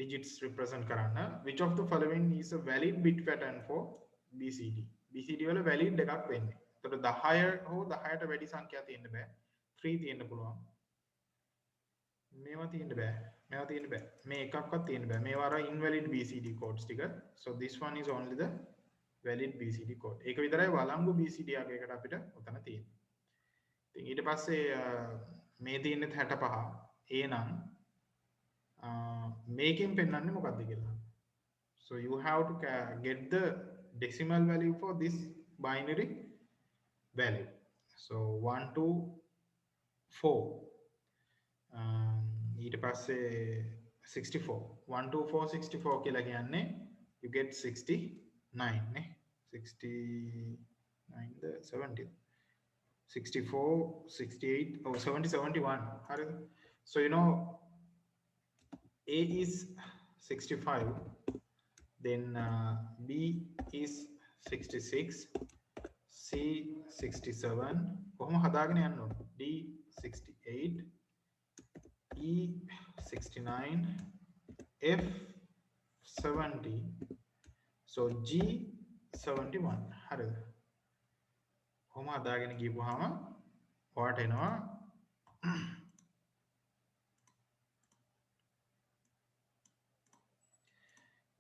digits represent කරන්න. Which of the following is a valid bit pattern for BCD? BCD වල valid එකක් වෙන්නේ. එතකොට 10 හෝ 10ට වැඩි සංඛ්‍යා තියෙන්න බෑ. 3 තියෙන්න පුළුවන්. මේවා තියෙන්න බෑ. මේවා තියෙන්න බෑ. මේ එකක්වත් තියෙන්න බෑ. මේවා අර invalid BCD codes ටික. So this one is only the valid BCD code. ඒක විතරයි වළංගු BCD ආගයකට අපිට උතන තියෙන්නේ. ඉතින් ඊට පස්සේ මේ තියෙන්නේ 65. ඒ නම් මේකෙන් පෙන්වන්නේ මොකක්ද කියලා. So you have to get the decimal value for this binary value. So 1 to 4. ඊට පස්සේ 64 1 2 4 64 කියලා කියන්නේ you get 69 නේ 69 the 70 64 68 or 70 71 හරිද. So you know A is 65, then B is 66, C 67 කොහොම හදාගෙන යන්න ඕන. D 68, E 69, F 70, so G 71 හරිද. කොහොම හදාගෙන ගියපුවාම ඔයාට එනවා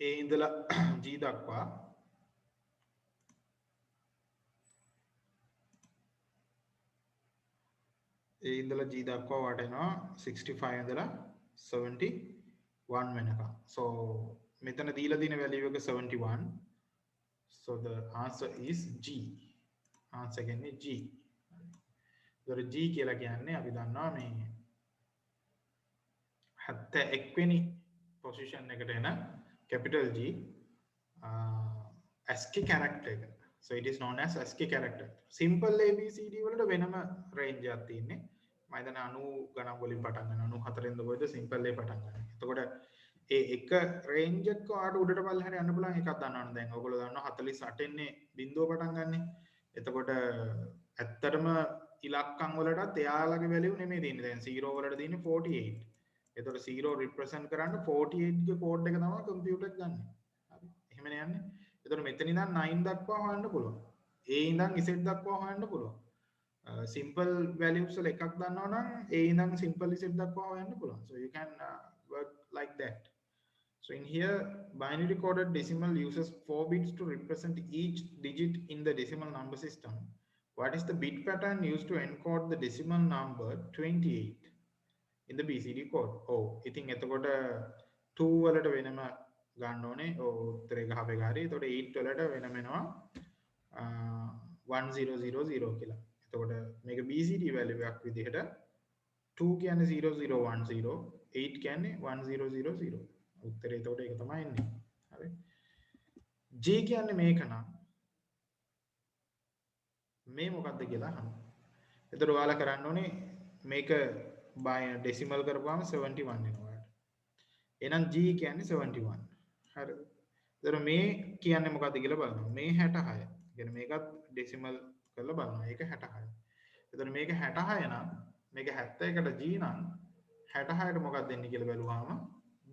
A ඉඳලා G දක්වා A ඉඳලා G දක්වා ඔයාට එනවා 65 ඉඳලා 71 වෙනකම්. So මෙතන දීලා තියෙන value එක 71. So the answer is G. answer කියන්නේ G. ඒතර G කියලා කියන්නේ අපි දන්නවා මේ 71 වෙනි position එකට එන capital G ASCII character එක. So it is known as ASCII character. Simple ABCD වලට වෙනම range එකක් තියෙන්නේ. මම හිතන්නේ 90 ගණන් වලින් පටන් ගන්න 94 ඉඳන් කොහෙද simple එක පටන් ගන්න. එතකොට ඒ එක range එක ඔයාලට උඩට පල්ලෙහාට යන්න පුළුවන් එකක් දන්නවනේ. දැන් ඔයගොල්ලෝ දන්නවා 48 එන්නේ බිඳුව පටන් ගන්නෙ. එතකොට ඇත්තටම ඉලක්කම් වලටත් එයාලගේ value නෙමෙයි තියෙන්නේ. දැන් 0 වලට තියෙන්නේ 48. එතකොට 0 represent කරන්න 48 ගේ code එක තමයි computer එක ගන්නෙ. හරි. එහෙමනේ යන්නේ. එතකොට මෙතන ඉඳන් 9 දක්වා හොයන්න පුළුවන්. A ඉඳන් Z දක්වා හොයන්න පුළුවන්. Simple values වල එකක් දන්නවනම් A ඉඳන් simple Z දක්වා හොයන්න පුළුවන්. So you can work like that. So in here binary coded decimal uses 4 bits to represent each digit in the decimal number system. What is the bit pattern used to encode the decimal number 28 in the BCD code? Oh, ඉතින් එතකොට 2 වලට වෙනම ගන්න ඕනේ. ඔව් උත්තරේ ගහපේ ගහරි. එතකොට 8 වලට වෙනම එනවා 1000 කියලා. එතකොට මේක BCD value එකක් විදිහට 2 කියන්නේ 0010, 8 කියන්නේ 1000. උත්තරේ එතකොට ඒක තමයි එන්නේ. හරි. G කියන්නේ මේක නම් මේ මොකක්ද කියලා අහන්න. එතකොට ඔයාලා කරන්න ඕනේ මේක decimal කරපුවාම 71 එනවා. එහෙනම් G කියන්නේ 71. හරිද? එතකොට මේ කියන්නේ මොකක්ද කියලා බලනවා. මේ 66. කියන්නේ මේකත් decimal කරලා බලනවා. ඒක 66. එතකොට මේක 66 නම් මේක 71ට G නම් 66ට මොකක්ද දෙන්නේ කියලා බැලුවාම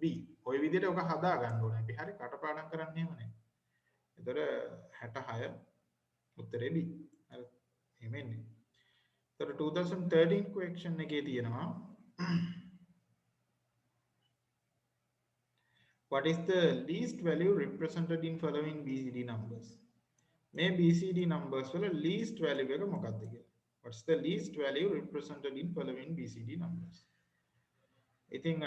B. ওই විදිහට ඔක හදා ගන්න ඕනේ. අපි හරි කටපාඩම් කරන්නේ එහෙම නේ. එතකොට 66 උත්තරේ B. හරි. එහෙම එන්නේ. එතකොට 2013 question එකේ තියෙනවා what is the least value represented in following BCD numbers? මේ BCD numbers වල least value එක මොකක්ද කියලා. What's the least value represented in following BCD numbers? ඉතින්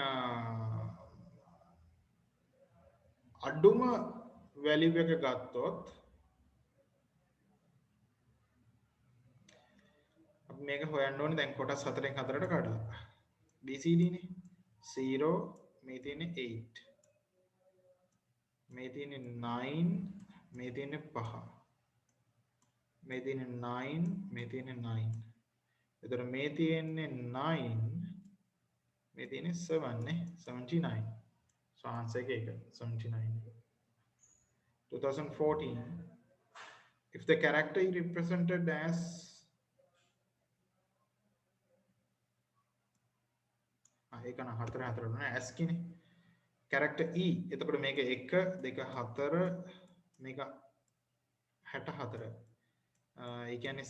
අඩුම value එක ගත්තොත් අපි මේක හොයන්න ඕනේ දැන් කොටස් 4න් 4ට කඩලා BCD නේ 0 මේ තියෙන්නේ 8 මේ තියෙන්නේ 9 මේ තියෙන්නේ 5 මේ තියෙන්නේ 9 මේ තියෙන්නේ 9 එතකොට මේ තියෙන්නේ 9 මේ තියෙන්නේ 7 නේ 79 so answer එක 79 2014 if the character is represented as ඒක න 4 4 නේ as කිනේ character E එතකොට මේක 1 2 4 මේක 64 ඒ කියන්නේ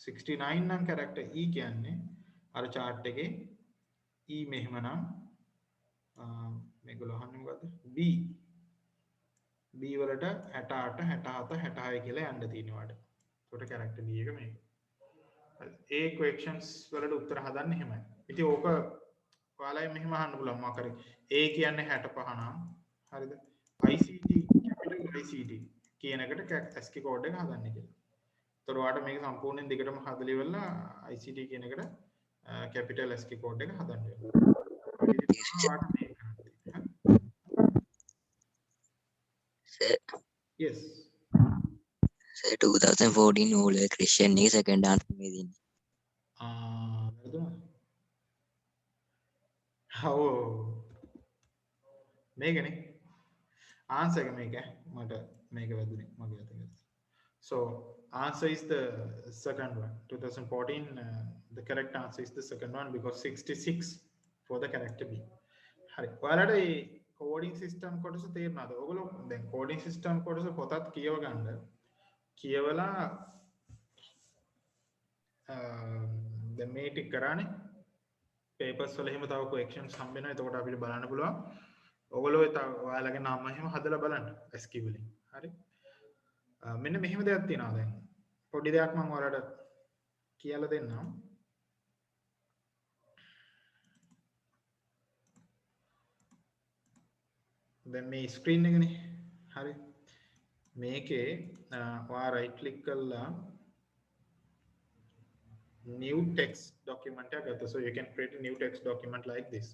69 නම් character E කියන්නේ අර chart එකේ E මෙහෙමනම් මේගොල්ලෝ අහන්නේ මොකද්ද B වලට 68 67 66 කියලා යන්න තියෙනවාට. ඒකට character B එක මේක. ඒ questions වලට උත්තර හදන්න එහෙමයි. ඉතින් ඕක ඔයාලයි මෙහෙම අහන්න පුළුවන් මොකක් හරි. A කියන්නේ 65 නම් හරිද? ICT capital ICT කියන එකට ASCII code එක හදන්න කියලා. ඒතර ඔයාලට මේක සම්පූර්ණයෙන් දෙකටම හදලා ඉවරලා ICT කියන එකට capital ASCII code එක හදන්න වෙනවා. Yes. Sir, 2014 all Christian is second answer में दी. how මේකනේ answer එක මේක මට මේක වැදුනේ මගේ අතේ. So answer is the second one 2014 the correct answer is the second one because 66 for the character B. හරි ඔයාලට මේ coding system කොටස තේරෙනවද? ඔයගොල්ලෝ දැන් coding system කොටස පොතත් කියව ගන්න. කියවලා දැන් මේ ටික කරානේ papers වල එහෙම තව questions හම්බ වෙනවා. එතකොට අපිට බලන්න පුළුවන්. ඔයගොල්ලෝ ඔයාලගේ නම එහෙම හදලා බලන්න ASCII වලින්. හරි. මෙන්න මෙහෙම දෙයක් තියෙනවා දැන්. පොඩි දෙයක් මම ඔයාලට කියලා දෙන්නම්. දැන් මේ ස්ක්‍රීන් එකනේ. හරි. මේකේ ඔයා right click කරලා new text document එක ගත්තා. So you can create a new text document like this.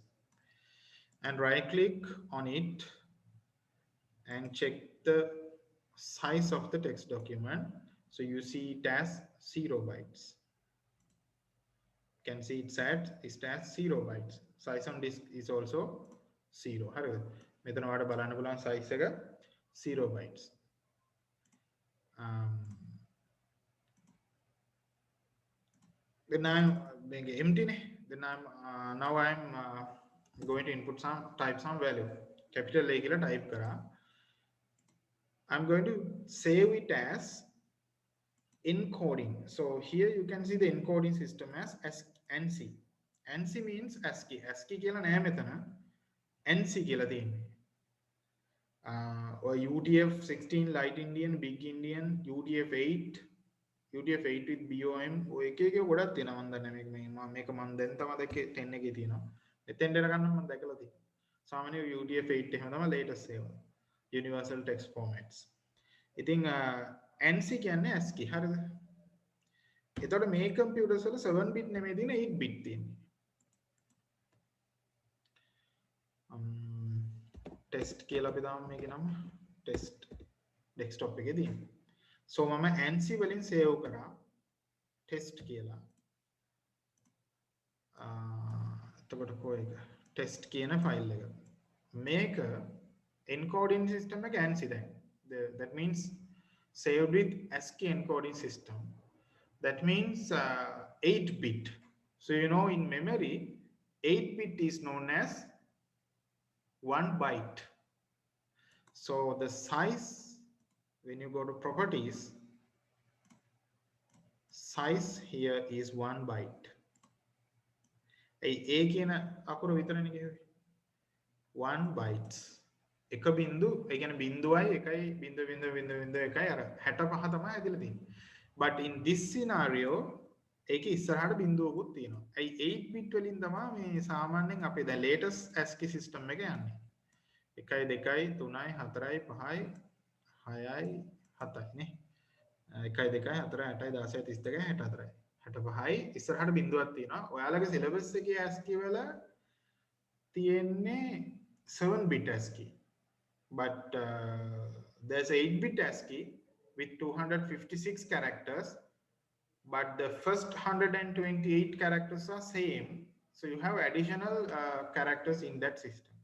And right click on it and check the size of the text document. So you see it as 0 bytes. You can see it as 0 bytes. Size on disk is also 0. හරිද? මෙතන ඔයාලට බලන්න පුළුවන් size එක 0 bytes. Then I'm empty. Then now I'm going to type some value. Capital A කියලා type කරා. I'm going to save it as encoding. So here you can see the encoding system as ANSI. ANSI means ASCII. ASCII කියලා නෑ මෙතන. ANSI කියලා තියෙන්නේ. Or UTF-16 light Indian, big Indian, UTF-8 with BOM ඔය එක එක ගොඩක් තියෙනවා මම දන්නේ මේක මම දැන් තමයි දැක්කේ 10 එකේ තියෙනවා. එතෙන් දෙන ගන්න මම දැකලා තියෙනවා. සාමාන්‍ය UTF-8 එහෙම තමයි latest ඒවා. Universal text formats. ඉතින් ANSI කියන්නේ ASCII හරිද? එතකොට මේ කම්පියුටර්ස් වල 7 bit නෙමෙයි තියෙන 8 bit තියෙන්නේ. ටෙස්ට් කියලා අපි දාමු මේකේ නම ටෙස්ට් ඩෙස්ක්ටොප් එකේ තියෙනවා. So මම ANSI වලින් සේව් කරා ටෙස්ට් කියලා. එතකොට කොහේක ටෙස්ට් කියන ෆයිල් එක. මේක encoding system එක ANSI දැන්. That means saved with ASCII encoding system. That means 8 bit. So you know in memory 8 bit is known as 1 byte. So the size, when you go to properties, size here is 1 byte. A කියන අකුර විතරනේ කියුවේ 1 bytes. එක බිංදු ඒ කියන්නේ බිංදුවයි එකයි බිංදු එකයි අර 65 තමයි ඇදලා තියෙන්නේ. But in this scenario ඒකේ ඉස්සරහට බිංදුවකුත් තියෙනවා. ඒ 8 bit වලින් තමයි මේ සාමාන්‍යයෙන් අපේ දැන් latest ASCII system එක යන්නේ. එකයි දෙකයි තුනයි හතරයි පහයි හයයි හතයි නේ එකයි දෙකයි හතරයි අටයි 16යි 32යි 64යි 65යි ඉස්සරහට බිඳුවක් තියෙනවා ඔයාලගේ සිලබස් එකේ ASCII වල තියෙන්නේ 7 bit ASCII but there's 8 bit ASCII with 256 characters but the first 128 characters are same so you have additional characters in that system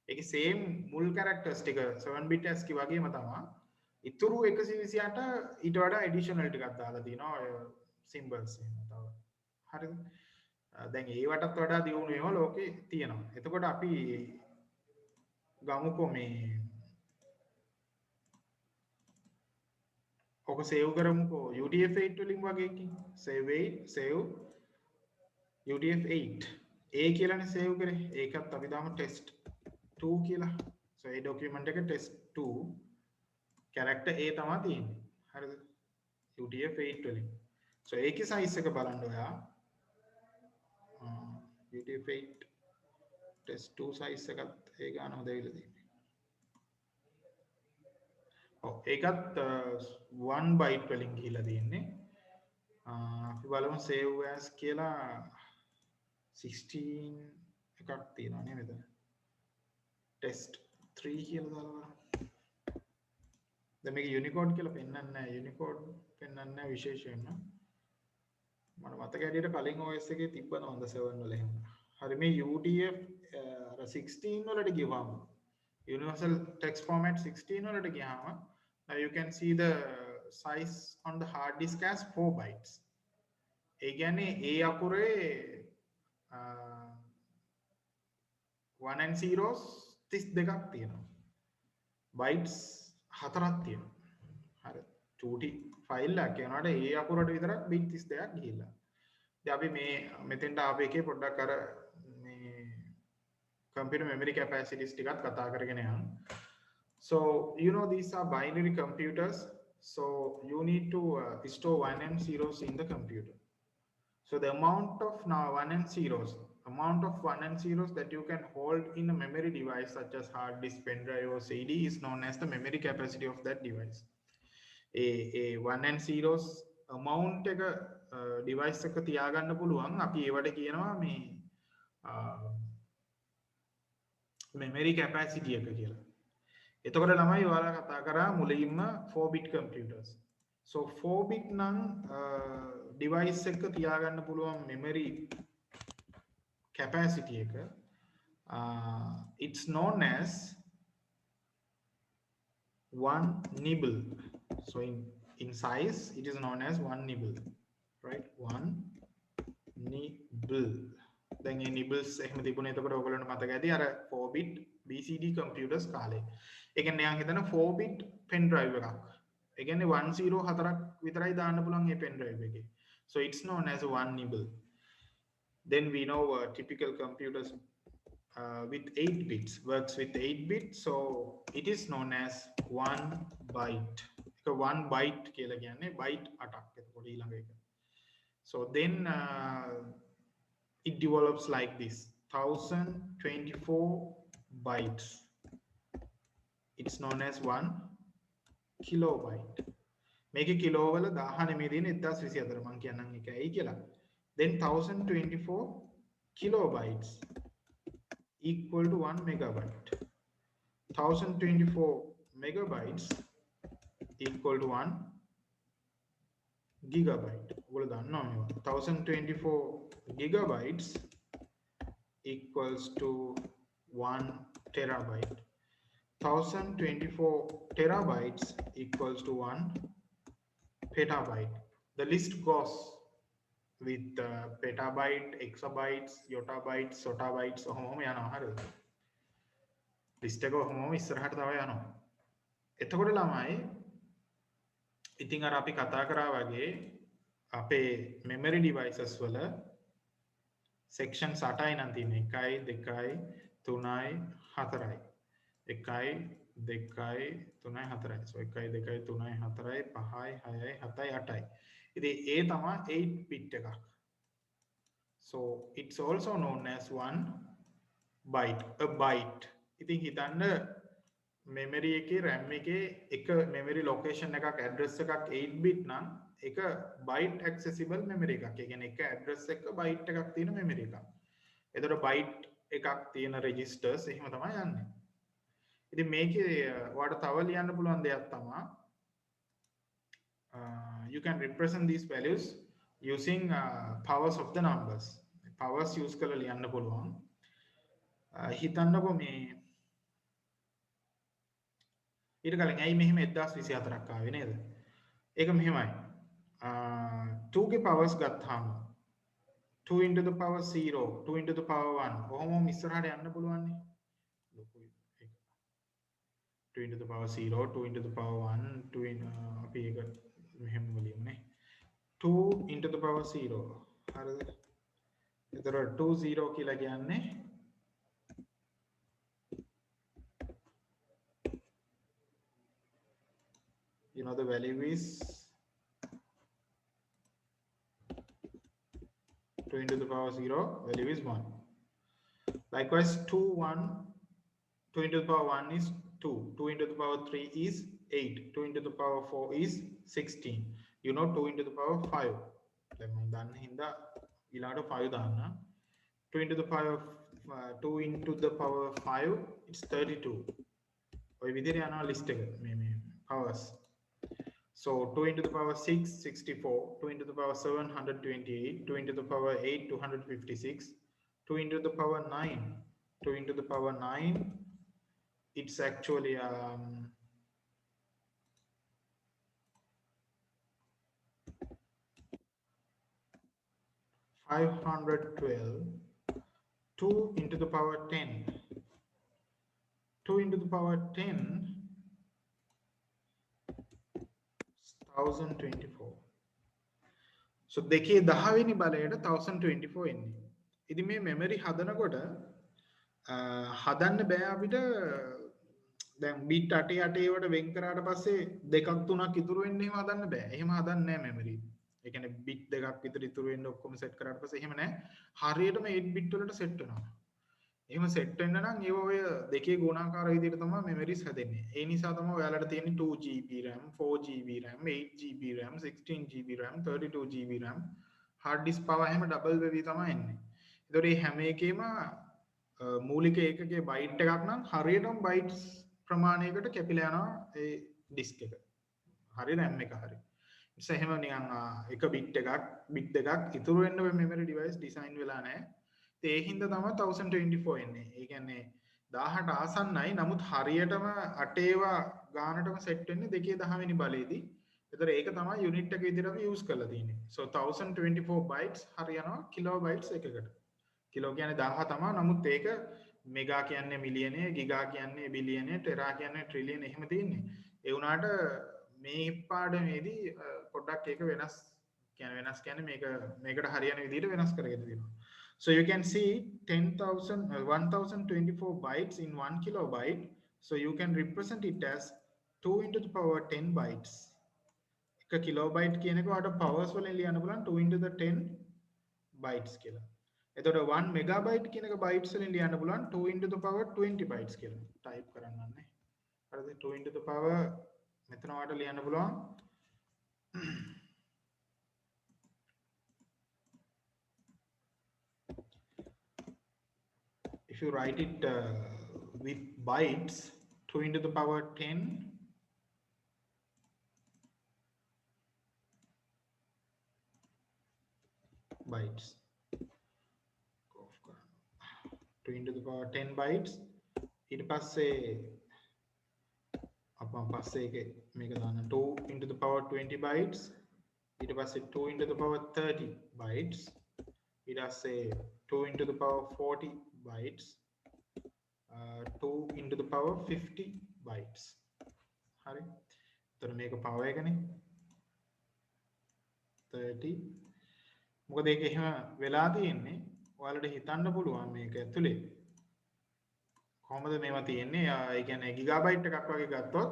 ඒක same මුල් characters ටික 7 bit ASCII වගේම තමයි ඉතුරු 128 ඊට වඩා additional ටිකක් දාලා තියෙනවා ඔය symbols එහෙම තව හරිද දැන් ඒවටත් වඩා දියුණු ඒවා ලෝකේ තියෙනවා එතකොට අපි ගමුකෝ මේ ඔක සේව් කරමුකෝ UTF-8 වලින් වගේ එකකින් save UTF-8 A කියලානේ සේව් කරේ ඒකත් අපි දාමු test 2 කියලා so ඒ ડોකියුමන්ට් එක test 2 character A තමයි තියෙන්නේ හරිද UTF-8 වලින් so ඒකේ size එක බලන්න ඔයා UTF-8 test 2 size එකත් ඒ ගානම දෙවිලා තියෙන්නේ ඒකත් 1 byte වලින් ගිහිලා තියෙන්නේ අපි බලමු save as කියලා 16 එකක් තියෙනවා නේ මෙතන test 3 කියලා දාලා බලමු දැන් මේක Unicode කියලා පෙන්වන්නේ නැහැ Unicode පෙන්වන්නේ නැහැ විශේෂයෙන්ම මට මතක හැටියට කලින් OS එකේ තිබ්බන හොඳ 7 වල එහෙම හරි මේ UTF 16 වලට ගියවම Universal Text Format 16 වලට ගියාම now you can see the size on the hard disk as 4 bytes ඒ කියන්නේ A අකුරේ 1 and 0s 32ක් තියෙනවා bytes 4ක් තියෙනවා හරි 2D ෆයිල් එකක් යනවාට A අකුරට විතරක් bit 32ක් ගිහිල්ලා දැන් අපි මේ මෙතෙන්ට ආපු එකේ පොඩ්ඩක් අර මේ computer memory capacities ටිකත් කතා කරගෙන යන්න so you know these are binary computers so you need to store 1 and 0s in the computer so the amount of 1 and 0s that you can hold in a memory device such as hard disk pen drive or CD is known as the memory capacity of that device a 1 and 0s amount එක device එක තියාගන්න පුළුවන් අපි ඒවට කියනවා මේ memory capacity එක කියලා එතකොට ළමයි ඔයාලා කතා කරා මුලින්ම 4 bit computers so 4 bit නම් device එක තියාගන්න පුළුවන් memory capacity එක it's known as 1 nibble so in size it is known as 1 nibble right 1 nibble දැන් මේ nibbles එහෙම තිබුණේ එතකොට ඔයගොල්ලන්ට මතක ඇති අර 4 bit BCD computers කාලේ ඒ කියන්නේ යා හිතන 4 bit pen drive එකක් ඒ කියන්නේ 104ක් විතරයි දාන්න පුළුවන් මේ pen drive එකේ so it's known as 1 nibble then we know typical computers with 8 bits works with 8 bits so it is known as 1 byte එක 1 byte කියලා කියන්නේ byte 8ක් එතකොට ඊළඟ එක so then it develops like this 1024 bytes it's known as 1 kilobyte මේක kilo වල 1000 නෙමෙයි තියෙන්නේ 1024 මම කියන්නම් ඒකයි කියලා then 1024 kilobytes equal to 1 megabyte 1024 megabytes equal to 1 gigabyte ඔයගොල්ලෝ දන්නවා මේවා 1024 gigabytes equals to 1 terabyte 1024 terabytes equals to 1 petabyte the list goes with petabyte exabytes yottabytes sottabytes ඔහොමම යනවා හරිද list එක ඔහොමම ඉස්සරහට තව යනවා එතකොට ළමයි ඉතින් අර අපි කතා කරා වගේ අපේ memory devices වල sections 8යි නම් තියෙන්නේ 1 2 3යි 4යි 1 2 3යි 4යි so 1 2 3යි 4යි 5යි 6යි 7යි 8යි ඉතින් ඒ තමයි 8 bit එකක් so it's also known as 1 byte a byte ඉතින් හිතන්න memory එකේ RAM එකේ එක memory location එකක් address එකක් 8 bit නම් එක byte accessible memory එකක්. ඒ කියන්නේ එක address එක byte එකක් තියෙන memory එකක්. එතකොට byte එකක් තියෙන registers එහෙම තමයි යන්නේ. ඉතින් මේකේ ඔයාලට තව ලියන්න පුළුවන් දෙයක් තමයි you can represent these values using powers of the numbers. Powers use කරලා ලියන්න පුළුවන්. හිතන්නකෝ මේ ඊට කලින් ඇයි මෙහෙම 1024ක් ආවේ නේද? ඒක මෙහෙමයි. 2 ගේ powers ගත්තාම 2 into the power 0, 2 into the power 1 කොහොම ඉස්සරහට යන්න පුළුවන් නේ. ලොකුයි ඒක. 2 into the power 0, 2 into the power 1, 2 in අපි ඒක මෙහෙම ලියමු නේ. 2 into the power 0. හරිද? ඒතර 2 0 කියලා කියන්නේ you know the value is 2 into the power 0, value is 1. Likewise 2 1, 2 into the power 1 is 2, 2 into the power 3 is 8, 2 into the power 4 is 16. You know 2 into the power 5. දැන් මම දන්න හින්දා ඊළඟට 5 දාන්න. 2 into the power 2 into the power 5 it's 32. ඔය විදිහට යනවා list එක මේ powers. So 2 into the power 6, 64, 2 into the power 7, 128, 2 into the power 8, 256, 2 into the power 9, 2 into the power 9, it's actually 512, 2 into the power 10, 2 into the power 10, 1024. So දෙකේ 10 වෙනි බලයට 1024 එන්නේ. ඉතින් මේ මෙමරි හදනකොට හදන්න බෑ අපිට දැන් බිට් 8 8 ඒවට වෙන් කරාට පස්සේ දෙකක් තුනක් ඉතුරු වෙන්න එහෙම හදන්න බෑ. එහෙම හදන්නේ නෑ මෙමරි. ඒ කියන්නේ බිට් දෙකක් විතර ඉතුරු වෙන්න ඔක්කොම සෙට් කරාට පස්සේ එහෙම නෑ. හරියටම 8 බිට් වලට සෙට් වෙනවා. එහෙම සෙට් වෙන්න නම් ඒව ඔය දෙකේ ගුණාකාර විදිහට තමයි මෙමරිස් හැදෙන්නේ. ඒ නිසා තමයි ඔයාලට තියෙන්නේ 2GB RAM, 4GB RAM, 8GB RAM, 16GB RAM, 32GB RAM. hard disk power එහෙම ඩබල් වෙවි තමයි එන්නේ. ඒතකොට මේ හැම එකේම මූලික ඒකකයේ බයිට් එකක් නම් හරියටම බයිට්ස් ප්‍රමාණයකට කැපිලා යනවා ඒ ඩිස්ක් එක. හරි RAM එක හරි. ඉතින් එහෙම නිකන් එක බිට් දෙකක් ඉතුරු වෙන්න ඔය මෙමරි ඩිවයිස් ඩිසයින් වෙලා නැහැ. ඒ හින්දා තමයි 1024 එන්නේ. ඒ කියන්නේ 18 ආසන්නයි. නමුත් හරියටම 8 ඒවා ගානටම සෙට් වෙන්නේ දෙකේ 10 වෙනි බලයේදී. ඒතර ඒක තමයි යුනිට් එක විදිහට අපි යූස් කරලා තියෙන්නේ. so 1024 bytes හරියනවා කිලෝබයිට්ස් එකකට. කිලෝ කියන්නේ 1000 තමයි. නමුත් ඒක මෙගා කියන්නේ මිලියනේ, ගිගා කියන්නේ බිලියනේ, ටෙරා කියන්නේ ට්‍රිලියන එහෙම තියෙන්නේ. ඒ වුණාට මේ පාඩමේදී පොඩ්ඩක් ඒක වෙනස් කියන්නේ මේකට හරියන විදිහට වෙනස් කරගෙන තියෙනවා. So you can see 1024 bytes in 1 kilobyte. So you can represent it as 2 into the power 10 bytes. එක kilobyte කියන එක ඔයාලට powers වලින් ලියන්න පුළුවන් 2 into the 10 bytes කියලා. එතකොට 1 megabyte කියන එක bytes වලින් ලියන්න පුළුවන් 2 into the power 20 bytes කියලා. type කරන්න ඕනේ. හරිද? 2 into the power මෙතන ඔයාලට ලියන්න පුළුවන් if you write it with bytes 2 into the power 10 bytes 2 into the power 10 bytes ඊට පස්සේ අපම පස්සේ මේක දාන්න 2 into the power 20 bytes ඊට පස්සේ 2 into the power 30 bytes ඊට පස්සේ 2 into the power 40 bytes 2 into the power 50 bytes හරි එතන මේක power එකනේ 30 මොකද ඒක එහෙම වෙලා තියෙන්නේ ඔයාලට හිතන්න පුළුවන් මේක ඇතුලේ කොහොමද මේවා තියෙන්නේ ඒ කියන්නේ ගිගාබයිට් එකක් වගේ ගත්තොත්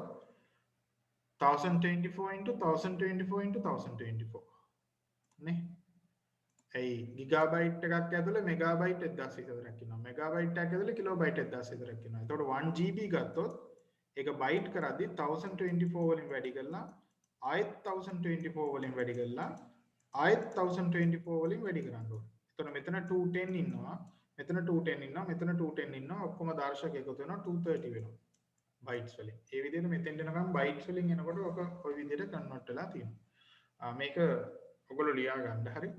1024 into 1024 into 1024 නේ ඒ ගිගාබයිට් එකක් ඇතුලේ මෙගාබයිට් 1000 විතරක් ඉන්නවා. මෙගාබයිට් එකක් ඇතුලේ කිලෝබයිට් 1000 විතරක් ඉන්නවා. එතකොට 1 GB ගත්තොත් ඒක බයිට් කරද්දි 1024 වලින් වැඩි කරලා ආයෙත් 1024 වලින් වැඩි කරලා ආයෙත් 1024 වලින් වැඩි කරන්න ඕනේ. එතකොට මෙතන 210 ඉන්නවා. මෙතන 210 ඉන්නවා. මෙතන 210 ඉන්නවා. ඔක්කොම දර්ශක එකතු වෙනවා 230 වෙනවා. බයිට්ස් වලින්. ඒ විදිහට මෙතෙන්ට එනකම් බයිට්ස් වලින් එනකොට ඔක ওই විදිහට කන්වර්ට් වෙලා තියෙනවා. මේක ඔයගොල්ලෝ ලියා ගන්න හරි.